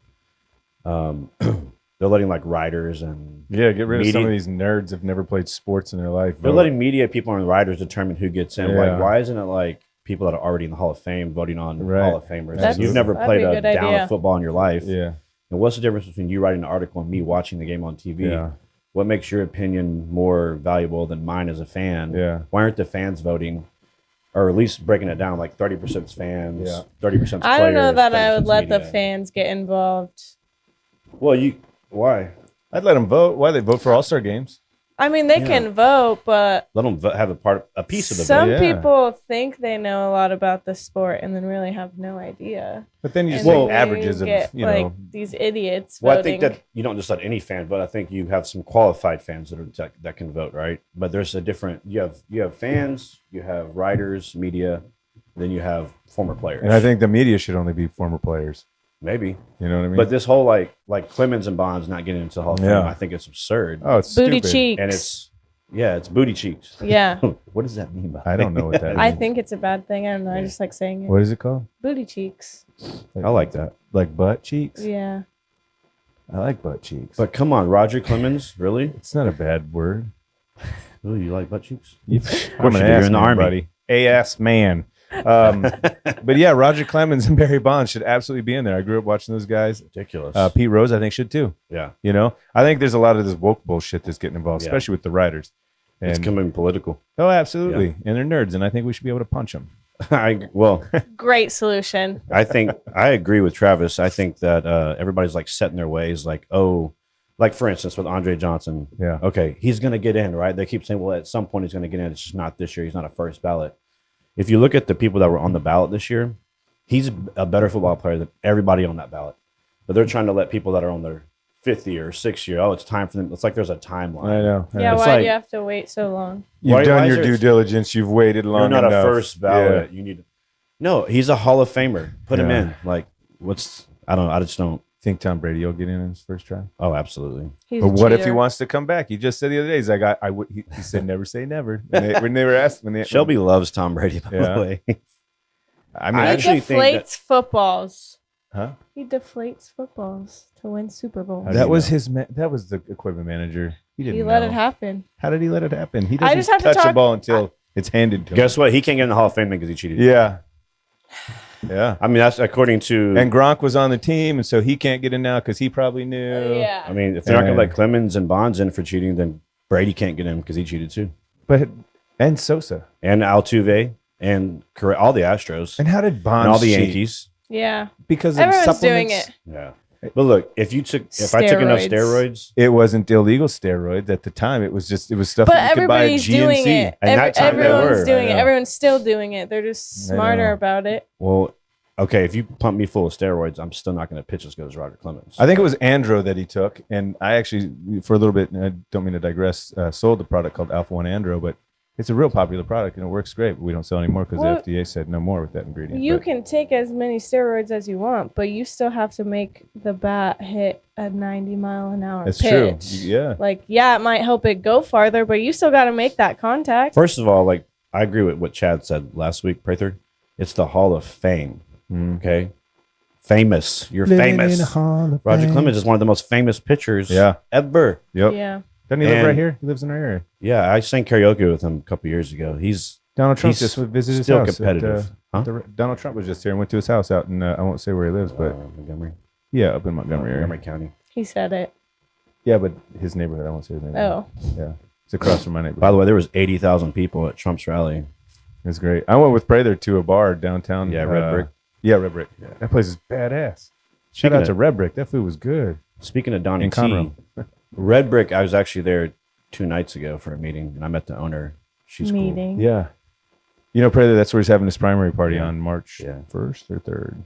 [SPEAKER 2] They're letting like writers and
[SPEAKER 4] Yeah, get rid of some
[SPEAKER 2] Media-
[SPEAKER 4] of these nerds that've never played sports in their life.
[SPEAKER 2] they're
[SPEAKER 4] vote.
[SPEAKER 2] letting media people and writers determine who gets in.
[SPEAKER 4] Yeah.
[SPEAKER 2] Like, why isn't it like people that are already in the Hall of Fame voting on
[SPEAKER 4] Right.
[SPEAKER 2] Hall of Famers?
[SPEAKER 4] That's-
[SPEAKER 2] You've never
[SPEAKER 3] that'd
[SPEAKER 2] played
[SPEAKER 3] be a
[SPEAKER 2] a
[SPEAKER 3] good
[SPEAKER 2] down
[SPEAKER 3] idea.
[SPEAKER 2] of football in your life.
[SPEAKER 4] Yeah.
[SPEAKER 2] And what's the difference between you writing an article and me watching the game on TV?
[SPEAKER 4] Yeah.
[SPEAKER 2] What makes your opinion more valuable than mine as a fan?
[SPEAKER 4] Yeah.
[SPEAKER 2] Why aren't the fans voting, or at least breaking it down like 30% fans,
[SPEAKER 4] Yeah.
[SPEAKER 2] 30%
[SPEAKER 3] I don't know that I would
[SPEAKER 2] 30%
[SPEAKER 3] let the
[SPEAKER 2] media?
[SPEAKER 3] fans get involved.
[SPEAKER 2] Well, why?
[SPEAKER 4] I'd let them vote. Why they vote for All-Star games?
[SPEAKER 3] I mean, they can vote, but
[SPEAKER 2] Let them have a piece of the
[SPEAKER 3] some
[SPEAKER 2] vote.
[SPEAKER 4] Yeah.
[SPEAKER 3] people think they know a lot about the sport and then really have no idea.
[SPEAKER 4] But then you just
[SPEAKER 3] And
[SPEAKER 4] take
[SPEAKER 3] then
[SPEAKER 4] averages
[SPEAKER 3] you
[SPEAKER 4] of,
[SPEAKER 3] get,
[SPEAKER 4] you
[SPEAKER 3] like
[SPEAKER 4] know.
[SPEAKER 3] these idiots
[SPEAKER 2] Well, I
[SPEAKER 3] voting.
[SPEAKER 2] think that you don't just let any fan vote. I think you have some qualified fans that can vote, right? But there's a different. You have fans, you have writers, media, then you have former players.
[SPEAKER 4] And I think the media should only be former players.
[SPEAKER 2] maybe.
[SPEAKER 4] You know what I mean?
[SPEAKER 2] But this whole like Clemens and Bonds not getting into the Hall of Fame,
[SPEAKER 4] Yeah.
[SPEAKER 2] I think it's absurd.
[SPEAKER 4] oh, it's
[SPEAKER 3] Booty
[SPEAKER 4] stupid.
[SPEAKER 3] cheeks.
[SPEAKER 2] And it's booty cheeks.
[SPEAKER 3] Yeah.
[SPEAKER 2] What does that mean by
[SPEAKER 4] I don't know what that
[SPEAKER 3] I
[SPEAKER 4] means.
[SPEAKER 3] think it's a bad thing. I don't know. I just like saying it.
[SPEAKER 4] What is it called?
[SPEAKER 3] Booty cheeks.
[SPEAKER 2] I like that.
[SPEAKER 4] Like butt cheeks?
[SPEAKER 3] Yeah.
[SPEAKER 4] I like butt cheeks.
[SPEAKER 2] But come on, Roger Clemens, really?
[SPEAKER 4] it's not a bad word.
[SPEAKER 2] Oh, you like butt cheeks?
[SPEAKER 4] I'm
[SPEAKER 2] course
[SPEAKER 4] an
[SPEAKER 2] you do.
[SPEAKER 4] ass
[SPEAKER 2] You're in the
[SPEAKER 4] man,
[SPEAKER 2] Army.
[SPEAKER 4] buddy. Ass man. But yeah, Roger Clemens and Barry Bonds should absolutely be in there. I grew up watching those guys.
[SPEAKER 2] Ridiculous.
[SPEAKER 4] Pete Rose, I think, should too.
[SPEAKER 2] yeah.
[SPEAKER 4] You know, I think there's a lot of this woke bullshit that's getting involved,
[SPEAKER 2] Yeah.
[SPEAKER 4] especially with the writers.
[SPEAKER 2] It's
[SPEAKER 4] And
[SPEAKER 2] becoming political.
[SPEAKER 4] oh, absolutely, and they're nerds, and I think we should be able to punch them.
[SPEAKER 2] Well,
[SPEAKER 3] Great solution.
[SPEAKER 2] I think I agree with Travis. I think that everybody's like set in their ways. Like, oh, like for instance with Andre Johnson.
[SPEAKER 4] Yeah.
[SPEAKER 2] Okay, he's gonna get in, right? They keep saying, well, at some point he's gonna get in. It's just not this year. He's not a first ballot. If you look at the people that were on the ballot this year, he's a better football player than everybody on that ballot. But they're trying to let people that are on their fifth year, sixth year, oh, it's time for them. It's like there's a timeline.
[SPEAKER 4] I know.
[SPEAKER 3] Yeah,
[SPEAKER 2] It's
[SPEAKER 3] why do
[SPEAKER 2] like-
[SPEAKER 3] you have to wait so long?
[SPEAKER 4] You've
[SPEAKER 2] Why
[SPEAKER 4] done
[SPEAKER 2] is
[SPEAKER 4] your
[SPEAKER 2] there-
[SPEAKER 4] due diligence. You've waited long
[SPEAKER 2] You're not
[SPEAKER 4] enough.
[SPEAKER 2] a first ballot. You need. No, he's a Hall of Famer. Put him
[SPEAKER 4] Yeah.
[SPEAKER 2] in. Like, I just don't.
[SPEAKER 4] Think Tom Brady will get in his first try?
[SPEAKER 2] Oh, absolutely.
[SPEAKER 3] He's
[SPEAKER 4] But
[SPEAKER 3] a
[SPEAKER 4] what if he
[SPEAKER 3] cheater.
[SPEAKER 4] wants to come back? He just said the other day, he's like, he said never say never. When they were asked,
[SPEAKER 2] Shelby loves Tom Brady, by
[SPEAKER 4] Yeah.
[SPEAKER 2] the way.
[SPEAKER 4] I mean,
[SPEAKER 2] I
[SPEAKER 3] He
[SPEAKER 2] actually think that-
[SPEAKER 3] deflates footballs.
[SPEAKER 4] huh?
[SPEAKER 3] He deflates footballs to win Super Bowls.
[SPEAKER 2] How do
[SPEAKER 4] That
[SPEAKER 2] you
[SPEAKER 4] was
[SPEAKER 2] know?
[SPEAKER 4] that was the equipment manager. He didn't
[SPEAKER 3] He let
[SPEAKER 4] know.
[SPEAKER 3] it happen.
[SPEAKER 4] How did he let it happen? He
[SPEAKER 3] I
[SPEAKER 4] doesn't
[SPEAKER 3] just have to
[SPEAKER 4] touch the
[SPEAKER 3] talk-
[SPEAKER 4] ball until It's handed to him.
[SPEAKER 2] Guess what? He can't get in the Hall of Fame because he cheated.
[SPEAKER 4] Yeah. Yeah.
[SPEAKER 2] I mean, that's according to.
[SPEAKER 4] And Gronk was on the team, and so he can't get in now because he probably knew.
[SPEAKER 3] Yeah.
[SPEAKER 2] I mean, if they're not going to let Clemens and Bonds in for cheating, then Brady can't get in because he cheated too.
[SPEAKER 4] And Sosa.
[SPEAKER 2] And Altuve and all the Astros.
[SPEAKER 4] And how did Bonds
[SPEAKER 2] and all the
[SPEAKER 4] cheat?
[SPEAKER 2] Yankees.
[SPEAKER 3] Yeah.
[SPEAKER 4] Because of
[SPEAKER 3] Everyone's
[SPEAKER 4] supplements?
[SPEAKER 3] doing it.
[SPEAKER 2] Yeah. But look, if I took enough steroids,
[SPEAKER 4] it wasn't illegal steroids at the time. It was stuff
[SPEAKER 3] But
[SPEAKER 4] that you could buy at
[SPEAKER 3] everybody's
[SPEAKER 4] GNC.
[SPEAKER 3] doing it.
[SPEAKER 2] And that time they
[SPEAKER 3] Everyone's
[SPEAKER 2] were.
[SPEAKER 3] doing
[SPEAKER 4] I
[SPEAKER 3] it.
[SPEAKER 4] know.
[SPEAKER 3] Everyone's still doing it. They're just smarter about it.
[SPEAKER 2] well, okay, if you pump me full of steroids, I'm still not going to pitch as good as Roger Clemens.
[SPEAKER 4] I think it was Andro that he took, and I actually, for a little bit, and I don't mean to digress, sold the product called Alpha 1 Andro, but it's a real popular product and it works great, but we don't sell anymore because
[SPEAKER 3] Well,
[SPEAKER 4] the FDA said no more with that ingredient.
[SPEAKER 3] You
[SPEAKER 4] But
[SPEAKER 3] can take as many steroids as you want, but you still have to make the bat hit a 90-mile-an-hour
[SPEAKER 4] It's
[SPEAKER 3] pitch.
[SPEAKER 4] true. Yeah.
[SPEAKER 3] Like, yeah, it might help it go farther, but you still got to make that contact.
[SPEAKER 2] First of all, like I agree with what Chad said last week, Prather. It's the Hall of Fame. Okay, famous. You're famous. Roger Clemens is one of the most famous pitchers. Ever.
[SPEAKER 4] Yep.
[SPEAKER 3] Yeah.
[SPEAKER 4] Doesn't he live
[SPEAKER 2] And-
[SPEAKER 4] right here? He lives in our area.
[SPEAKER 2] Yeah, I sang karaoke with him a couple years ago.
[SPEAKER 4] Donald Trump
[SPEAKER 2] He's
[SPEAKER 4] just visited his
[SPEAKER 2] still
[SPEAKER 4] house.
[SPEAKER 2] competitive. Huh?
[SPEAKER 4] Donald Trump was just here and went to his house out in, I won't say where he lives, but
[SPEAKER 2] Montgomery,
[SPEAKER 4] yeah, up in Montgomery area.
[SPEAKER 2] Montgomery County.
[SPEAKER 3] He said it.
[SPEAKER 4] Yeah, but his neighborhood, I won't say his neighborhood.
[SPEAKER 3] Oh.
[SPEAKER 4] Yeah. It's across from my neighborhood.
[SPEAKER 2] By the way, there was 80,000 people at Trump's rally.
[SPEAKER 4] It's great. I went with Prather to a bar downtown.
[SPEAKER 2] Yeah, Red Brick.
[SPEAKER 4] Yeah, Red Brick. Yeah. That place is badass. Shout out to Red Brick. That food was good.
[SPEAKER 2] Speaking of Donnie
[SPEAKER 4] In
[SPEAKER 2] T,
[SPEAKER 4] Conroe.
[SPEAKER 2] Red Brick, I was actually there 2 nights ago for a meeting, and I met the owner. She's cool.
[SPEAKER 3] Meeting.
[SPEAKER 4] Yeah. You know, Prather, that's where he's having his primary party
[SPEAKER 2] Yeah.
[SPEAKER 4] on March
[SPEAKER 2] Yeah.
[SPEAKER 4] 1st or 3rd.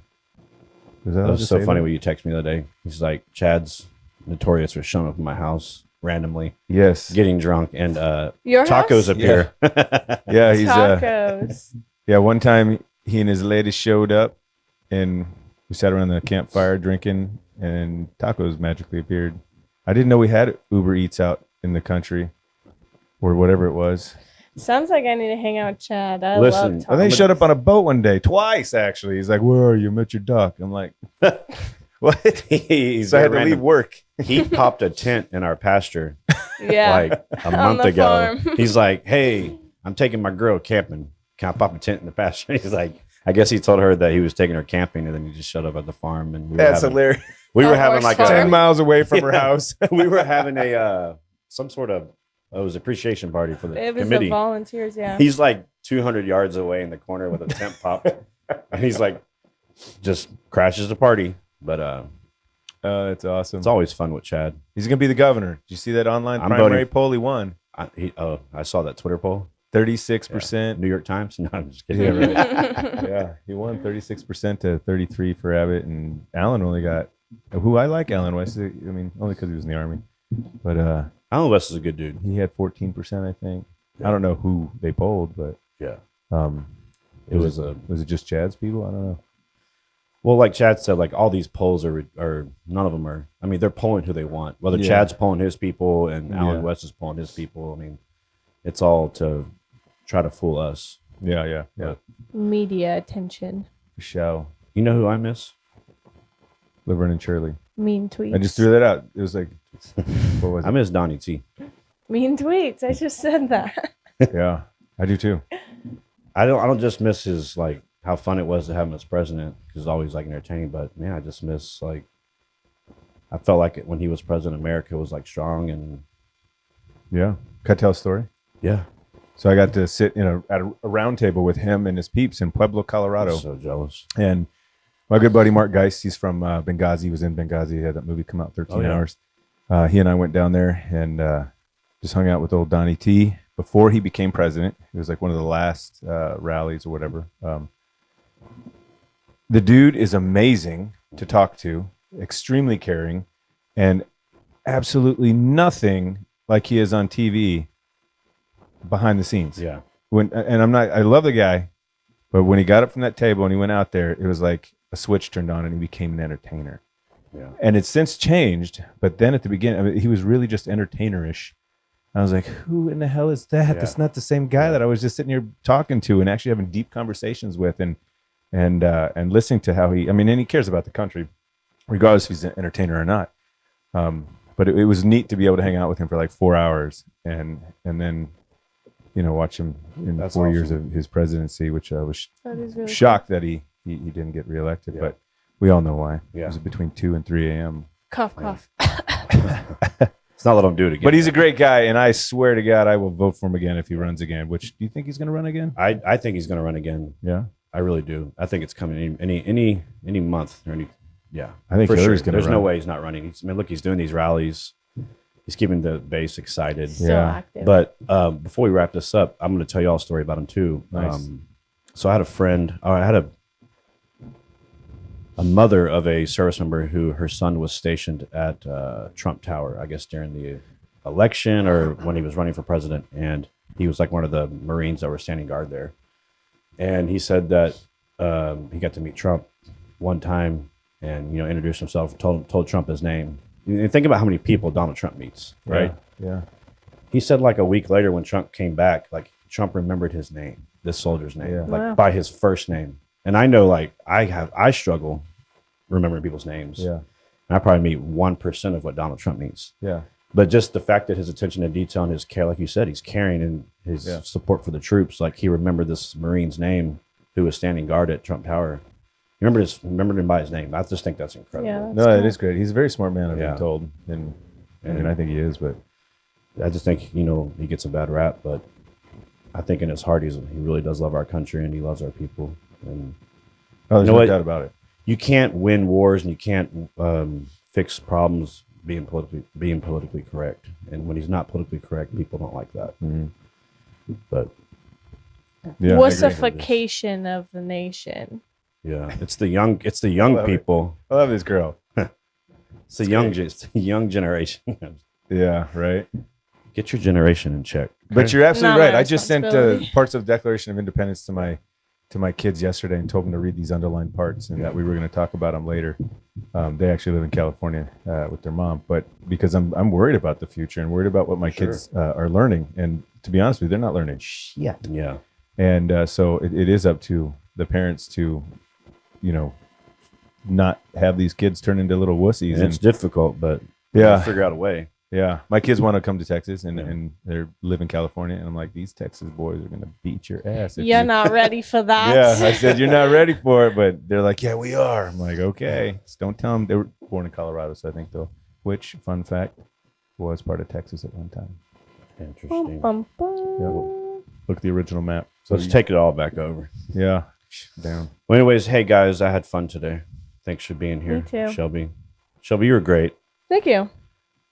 [SPEAKER 2] That was so funny when you texted me the other day. He's like, Chad's notorious for showing up at my house randomly,
[SPEAKER 4] Yes.
[SPEAKER 2] getting drunk, and
[SPEAKER 3] Your
[SPEAKER 2] tacos
[SPEAKER 3] house?
[SPEAKER 2] appear.
[SPEAKER 4] Yeah, he's
[SPEAKER 3] Tacos.
[SPEAKER 4] yeah, one time he and his lady showed up and we sat around the campfire drinking and tacos magically appeared. I didn't know we had Uber Eats out in the country or whatever it was.
[SPEAKER 3] Sounds like I need to hang out with Chad. I
[SPEAKER 2] Listen,
[SPEAKER 3] love
[SPEAKER 4] And they
[SPEAKER 3] Tom.
[SPEAKER 4] showed up on a boat one day, twice actually. He's like, "Where are you? I'm at your dock." I'm like, "What?"
[SPEAKER 2] He's
[SPEAKER 4] So I had
[SPEAKER 2] very
[SPEAKER 4] to leave
[SPEAKER 2] random.
[SPEAKER 4] work.
[SPEAKER 2] He popped a tent in our pasture
[SPEAKER 3] Yeah.
[SPEAKER 2] like a
[SPEAKER 3] On
[SPEAKER 2] month
[SPEAKER 3] the
[SPEAKER 2] ago.
[SPEAKER 3] farm.
[SPEAKER 2] He's like, "Hey, I'm taking my girl camping. Can I pop a tent in the pasture?" He's like, I guess he told her that he was taking her camping, and then he just showed up at the farm, and
[SPEAKER 4] That's hilarious.
[SPEAKER 2] We were
[SPEAKER 3] A
[SPEAKER 2] having
[SPEAKER 3] horse
[SPEAKER 2] like
[SPEAKER 3] farm?
[SPEAKER 4] 10
[SPEAKER 2] a
[SPEAKER 4] miles away from her
[SPEAKER 2] Yeah.
[SPEAKER 4] house.
[SPEAKER 2] we were having a some sort of it was appreciation party for the
[SPEAKER 3] It was
[SPEAKER 2] committee.
[SPEAKER 3] the volunteers, yeah.
[SPEAKER 2] He's like 200 yards away in the corner with a tent pop, and he's like, just crashes the party. But
[SPEAKER 4] Oh, that's awesome.
[SPEAKER 2] it's always fun with Chad.
[SPEAKER 4] He's gonna be the governor. Did you see that online
[SPEAKER 2] I'm
[SPEAKER 4] primary
[SPEAKER 2] voting-
[SPEAKER 4] poll? He won
[SPEAKER 2] I saw that Twitter poll.
[SPEAKER 4] 36%.
[SPEAKER 2] New York Times. No, I'm just kidding.
[SPEAKER 4] Yeah, right. Yeah, he won 36% to 33 for Abbott, and Allen only got. Who I like Allen West. I mean, only because he was in the army, but
[SPEAKER 2] Alan West is a good dude.
[SPEAKER 4] he had 14%, I think. I don't know who they polled, but
[SPEAKER 2] Yeah,
[SPEAKER 4] it was it just Chad's people? I don't know.
[SPEAKER 2] well, like Chad said, like all these polls are none of them are. I mean, they're polling who they want. Whether
[SPEAKER 4] Yeah.
[SPEAKER 2] Chad's polling his people and Alan
[SPEAKER 4] Yeah.
[SPEAKER 2] West is polling his people. I mean, it's all to try to fool us.
[SPEAKER 4] Yeah.
[SPEAKER 3] Media attention.
[SPEAKER 4] Show
[SPEAKER 2] You know who I miss?
[SPEAKER 4] Laverne and Shirley.
[SPEAKER 3] Mean tweets.
[SPEAKER 4] I just threw that out. It was like, what was
[SPEAKER 2] I
[SPEAKER 4] it?
[SPEAKER 2] miss Donnie T.
[SPEAKER 3] Mean tweets. I just said that.
[SPEAKER 4] Yeah, I do too.
[SPEAKER 2] I don't just miss his like how fun it was to have him as president because it's always like entertaining. But man, I just miss like I felt like when he was president, America was like strong and
[SPEAKER 4] Yeah, can I tell a story?
[SPEAKER 2] yeah.
[SPEAKER 4] So I got to sit at a round table with him and his peeps in Pueblo, Colorado.
[SPEAKER 2] I'm so jealous.
[SPEAKER 4] And my good buddy Mark Geist, he's from Benghazi. He was in Benghazi. He had that movie come out 13
[SPEAKER 2] Oh, yeah.
[SPEAKER 4] hours. He and I went down there and just hung out with old Donnie T before he became president. It was like one of the last rallies or whatever. The dude is amazing to talk to, extremely caring, and absolutely nothing like he is on TV behind the scenes.
[SPEAKER 2] Yeah.
[SPEAKER 4] I love the guy, but when he got up from that table and he went out there, it was like a switch turned on and he became an entertainer.
[SPEAKER 2] Yeah.
[SPEAKER 4] And it's since changed, but then at the beginning, I mean, he was really just entertainerish. I was like, who in the hell is that?
[SPEAKER 2] Yeah.
[SPEAKER 4] That's not the same guy that I was just sitting here talking to and actually having deep conversations with and listening to how and he cares about the country, regardless if he's an entertainer or not. But it was neat to be able to hang out with him for like 4 hours and then watch him in
[SPEAKER 2] That's
[SPEAKER 4] 4 years
[SPEAKER 2] awesome.
[SPEAKER 4] of his presidency, which I was
[SPEAKER 3] That is really
[SPEAKER 4] shocked that he didn't get reelected.
[SPEAKER 2] Yeah.
[SPEAKER 4] But we all know why.
[SPEAKER 2] Yeah.
[SPEAKER 4] It was between 2 and 3 a.m.
[SPEAKER 3] cough, cough.
[SPEAKER 2] It's not let him do it again.
[SPEAKER 4] But he's a great guy, and I swear to God, I will vote for him again if he runs again. Which, do you think he's going to run again?
[SPEAKER 2] I think he's going to run again.
[SPEAKER 4] Yeah.
[SPEAKER 2] I really do. I think it's coming any month or any. Yeah,
[SPEAKER 4] I think
[SPEAKER 2] for
[SPEAKER 4] Hillary's
[SPEAKER 2] sure.
[SPEAKER 4] gonna
[SPEAKER 2] There's no
[SPEAKER 4] run.
[SPEAKER 2] way he's not running. Look, he's doing these rallies. He's keeping the base excited.
[SPEAKER 3] So
[SPEAKER 4] Yeah.
[SPEAKER 3] active.
[SPEAKER 2] But before we wrap this up, I'm going to tell you all a story about him too.
[SPEAKER 4] Nice.
[SPEAKER 2] So I had a friend. I had a mother of a service member who her son was stationed at Trump Tower, I guess during the election or when he was running for president, and he was like one of the Marines that were standing guard there. And he said that he got to meet Trump one time and introduced himself, told Trump his name. And think about how many people Donald Trump meets, right?
[SPEAKER 4] Yeah.
[SPEAKER 2] He said like a week later when Trump came back, like Trump remembered his name, this soldier's name,
[SPEAKER 4] Yeah.
[SPEAKER 2] like
[SPEAKER 3] Wow.
[SPEAKER 2] by his first name. And I know like I struggle remembering people's names.
[SPEAKER 4] Yeah.
[SPEAKER 2] And I probably meet 1% of what Donald Trump meets.
[SPEAKER 4] Yeah.
[SPEAKER 2] But just the fact that his attention to detail and his care, like you said, he's caring and his
[SPEAKER 4] Yeah.
[SPEAKER 2] support for the troops. Like he remembered this Marine's name who was standing guard at Trump Tower. He remembered him by his name. I just think that's incredible.
[SPEAKER 3] Yeah.
[SPEAKER 4] No,
[SPEAKER 3] That's
[SPEAKER 4] it
[SPEAKER 3] cool.
[SPEAKER 4] is great. He's a very smart man, I've
[SPEAKER 2] Yeah.
[SPEAKER 4] been told. And I think he is, but
[SPEAKER 2] I just think, he gets a bad rap, but I think in his heart, he really does love our country and he loves our people. And
[SPEAKER 4] there's
[SPEAKER 2] know
[SPEAKER 4] no
[SPEAKER 2] what?
[SPEAKER 4] doubt about it.
[SPEAKER 2] you can't win wars and you can't fix problems being politically correct. And when he's not politically correct, people don't like that.
[SPEAKER 4] Mhm.
[SPEAKER 2] But
[SPEAKER 4] Yeah.
[SPEAKER 3] Wussification of the nation.
[SPEAKER 2] yeah, it's the young
[SPEAKER 4] Love it.
[SPEAKER 2] people.
[SPEAKER 4] I love this girl.
[SPEAKER 2] It's the young generation.
[SPEAKER 4] Yeah, right.
[SPEAKER 2] Get your generation in check.
[SPEAKER 4] But you're absolutely
[SPEAKER 3] Not
[SPEAKER 4] right.
[SPEAKER 3] my
[SPEAKER 4] I just sent
[SPEAKER 3] responsibility.
[SPEAKER 4] parts of the Declaration of Independence to my kids yesterday and told them to read these underlined parts and that we were going to talk about them later. They actually live in California with their mom, but because I'm worried about the future and worried about what my
[SPEAKER 2] Sure.
[SPEAKER 4] kids are learning. And to be honest with you, they're not learning shit.
[SPEAKER 2] Yeah.
[SPEAKER 4] And so it is up to the parents to, not have these kids turn into little wussies.
[SPEAKER 2] And it's difficult, but
[SPEAKER 4] Yeah.
[SPEAKER 2] figure out a way.
[SPEAKER 4] Yeah, my kids want to come to Texas and,
[SPEAKER 2] Yeah.
[SPEAKER 4] and they live in California, and I'm like, these Texas boys are gonna beat your ass. if
[SPEAKER 3] You're
[SPEAKER 4] you-"
[SPEAKER 3] not ready for that.
[SPEAKER 4] Yeah, I said you're not ready for it, but they're like, yeah, we are. I'm like, okay, just don't tell them. They were born in Colorado, so I think though. Which, fun fact, was part of Texas at one time.
[SPEAKER 2] Interesting.
[SPEAKER 3] Bum, bum,
[SPEAKER 4] Yeah.
[SPEAKER 3] bum.
[SPEAKER 4] Look at the original map.
[SPEAKER 2] So let's take it all back over.
[SPEAKER 4] Yeah, down.
[SPEAKER 2] Well, anyways, hey guys, I had fun today. Thanks for being here,
[SPEAKER 3] Me too.
[SPEAKER 2] Shelby. Shelby, you were great.
[SPEAKER 3] Thank you.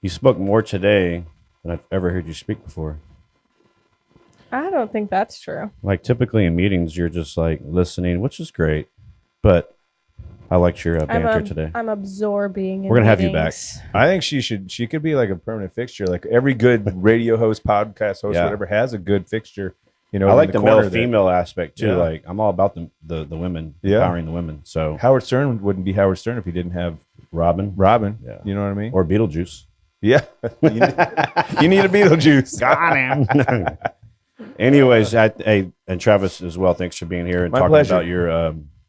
[SPEAKER 2] You spoke more today than I've ever heard you speak before.
[SPEAKER 3] I don't think that's true.
[SPEAKER 2] Like typically in meetings, you're just like listening, which is great. But I liked your banter today.
[SPEAKER 3] I'm absorbing.
[SPEAKER 2] We're gonna have you back.
[SPEAKER 4] I think she could be like a permanent fixture. Like every good radio host, podcast host,
[SPEAKER 2] Yeah.
[SPEAKER 4] whatever has a good fixture.
[SPEAKER 2] I
[SPEAKER 4] in
[SPEAKER 2] like the
[SPEAKER 4] corner
[SPEAKER 2] male female aspect too.
[SPEAKER 4] Yeah.
[SPEAKER 2] Like I'm all about the women,
[SPEAKER 4] Yeah.
[SPEAKER 2] empowering the women. So
[SPEAKER 4] Howard Stern wouldn't be Howard Stern if he didn't have
[SPEAKER 2] Robin
[SPEAKER 4] Robin.
[SPEAKER 2] Yeah.
[SPEAKER 4] You know what I mean?
[SPEAKER 2] or Beetlejuice.
[SPEAKER 4] Yeah. you need a Beetlejuice.
[SPEAKER 2] Got him. Anyways, hey, and Travis as well. Thanks for being here and
[SPEAKER 4] My
[SPEAKER 2] talking
[SPEAKER 4] pleasure.
[SPEAKER 2] about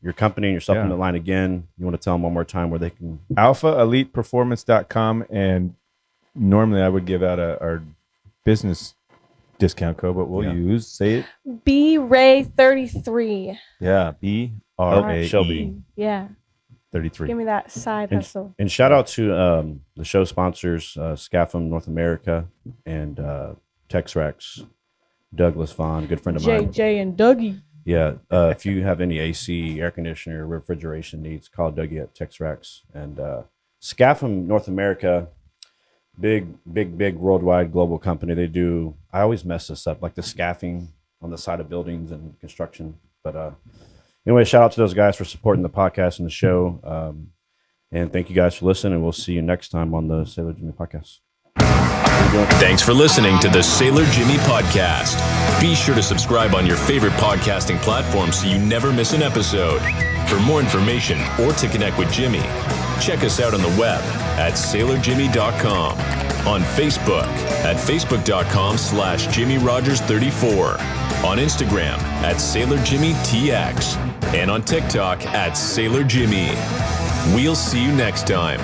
[SPEAKER 2] your company and your supplement line again. You want to tell them one more time where they can?
[SPEAKER 4] AlphaElitePerformance.com. And normally I would give out our business discount code, but we'll
[SPEAKER 2] Yeah.
[SPEAKER 4] say it.
[SPEAKER 3] B Ray 33.
[SPEAKER 4] Yeah. BRAE
[SPEAKER 2] Shelby.
[SPEAKER 3] Yeah.
[SPEAKER 4] 33.
[SPEAKER 3] Give me that side
[SPEAKER 2] And,
[SPEAKER 3] hustle.
[SPEAKER 2] and shout out to the show sponsors, Scaffam North America and Texrax, Douglas Vaughn, good friend of mine.
[SPEAKER 3] JJ and Dougie.
[SPEAKER 2] Yeah, if you have any AC, air conditioner, refrigeration needs, call Dougie at Texrax. And Scaffam North America, big worldwide global company. They do, I always mess this up, like the scaffing on the side of buildings and construction. But anyway, shout out to those guys for supporting the podcast and the show. And thank you guys for listening. And we'll see you next time on the Sailor Jimmy podcast.
[SPEAKER 1] Thanks for listening to the Sailor Jimmy podcast. Be sure to subscribe on your favorite podcasting platform so you never miss an episode. For more information or to connect with Jimmy, check us out on the web at sailorjimmy.com, on Facebook at facebook.com/JimmyRogers34, on Instagram at SailorJimmyTX, and on TikTok at SailorJimmy. We'll see you next time.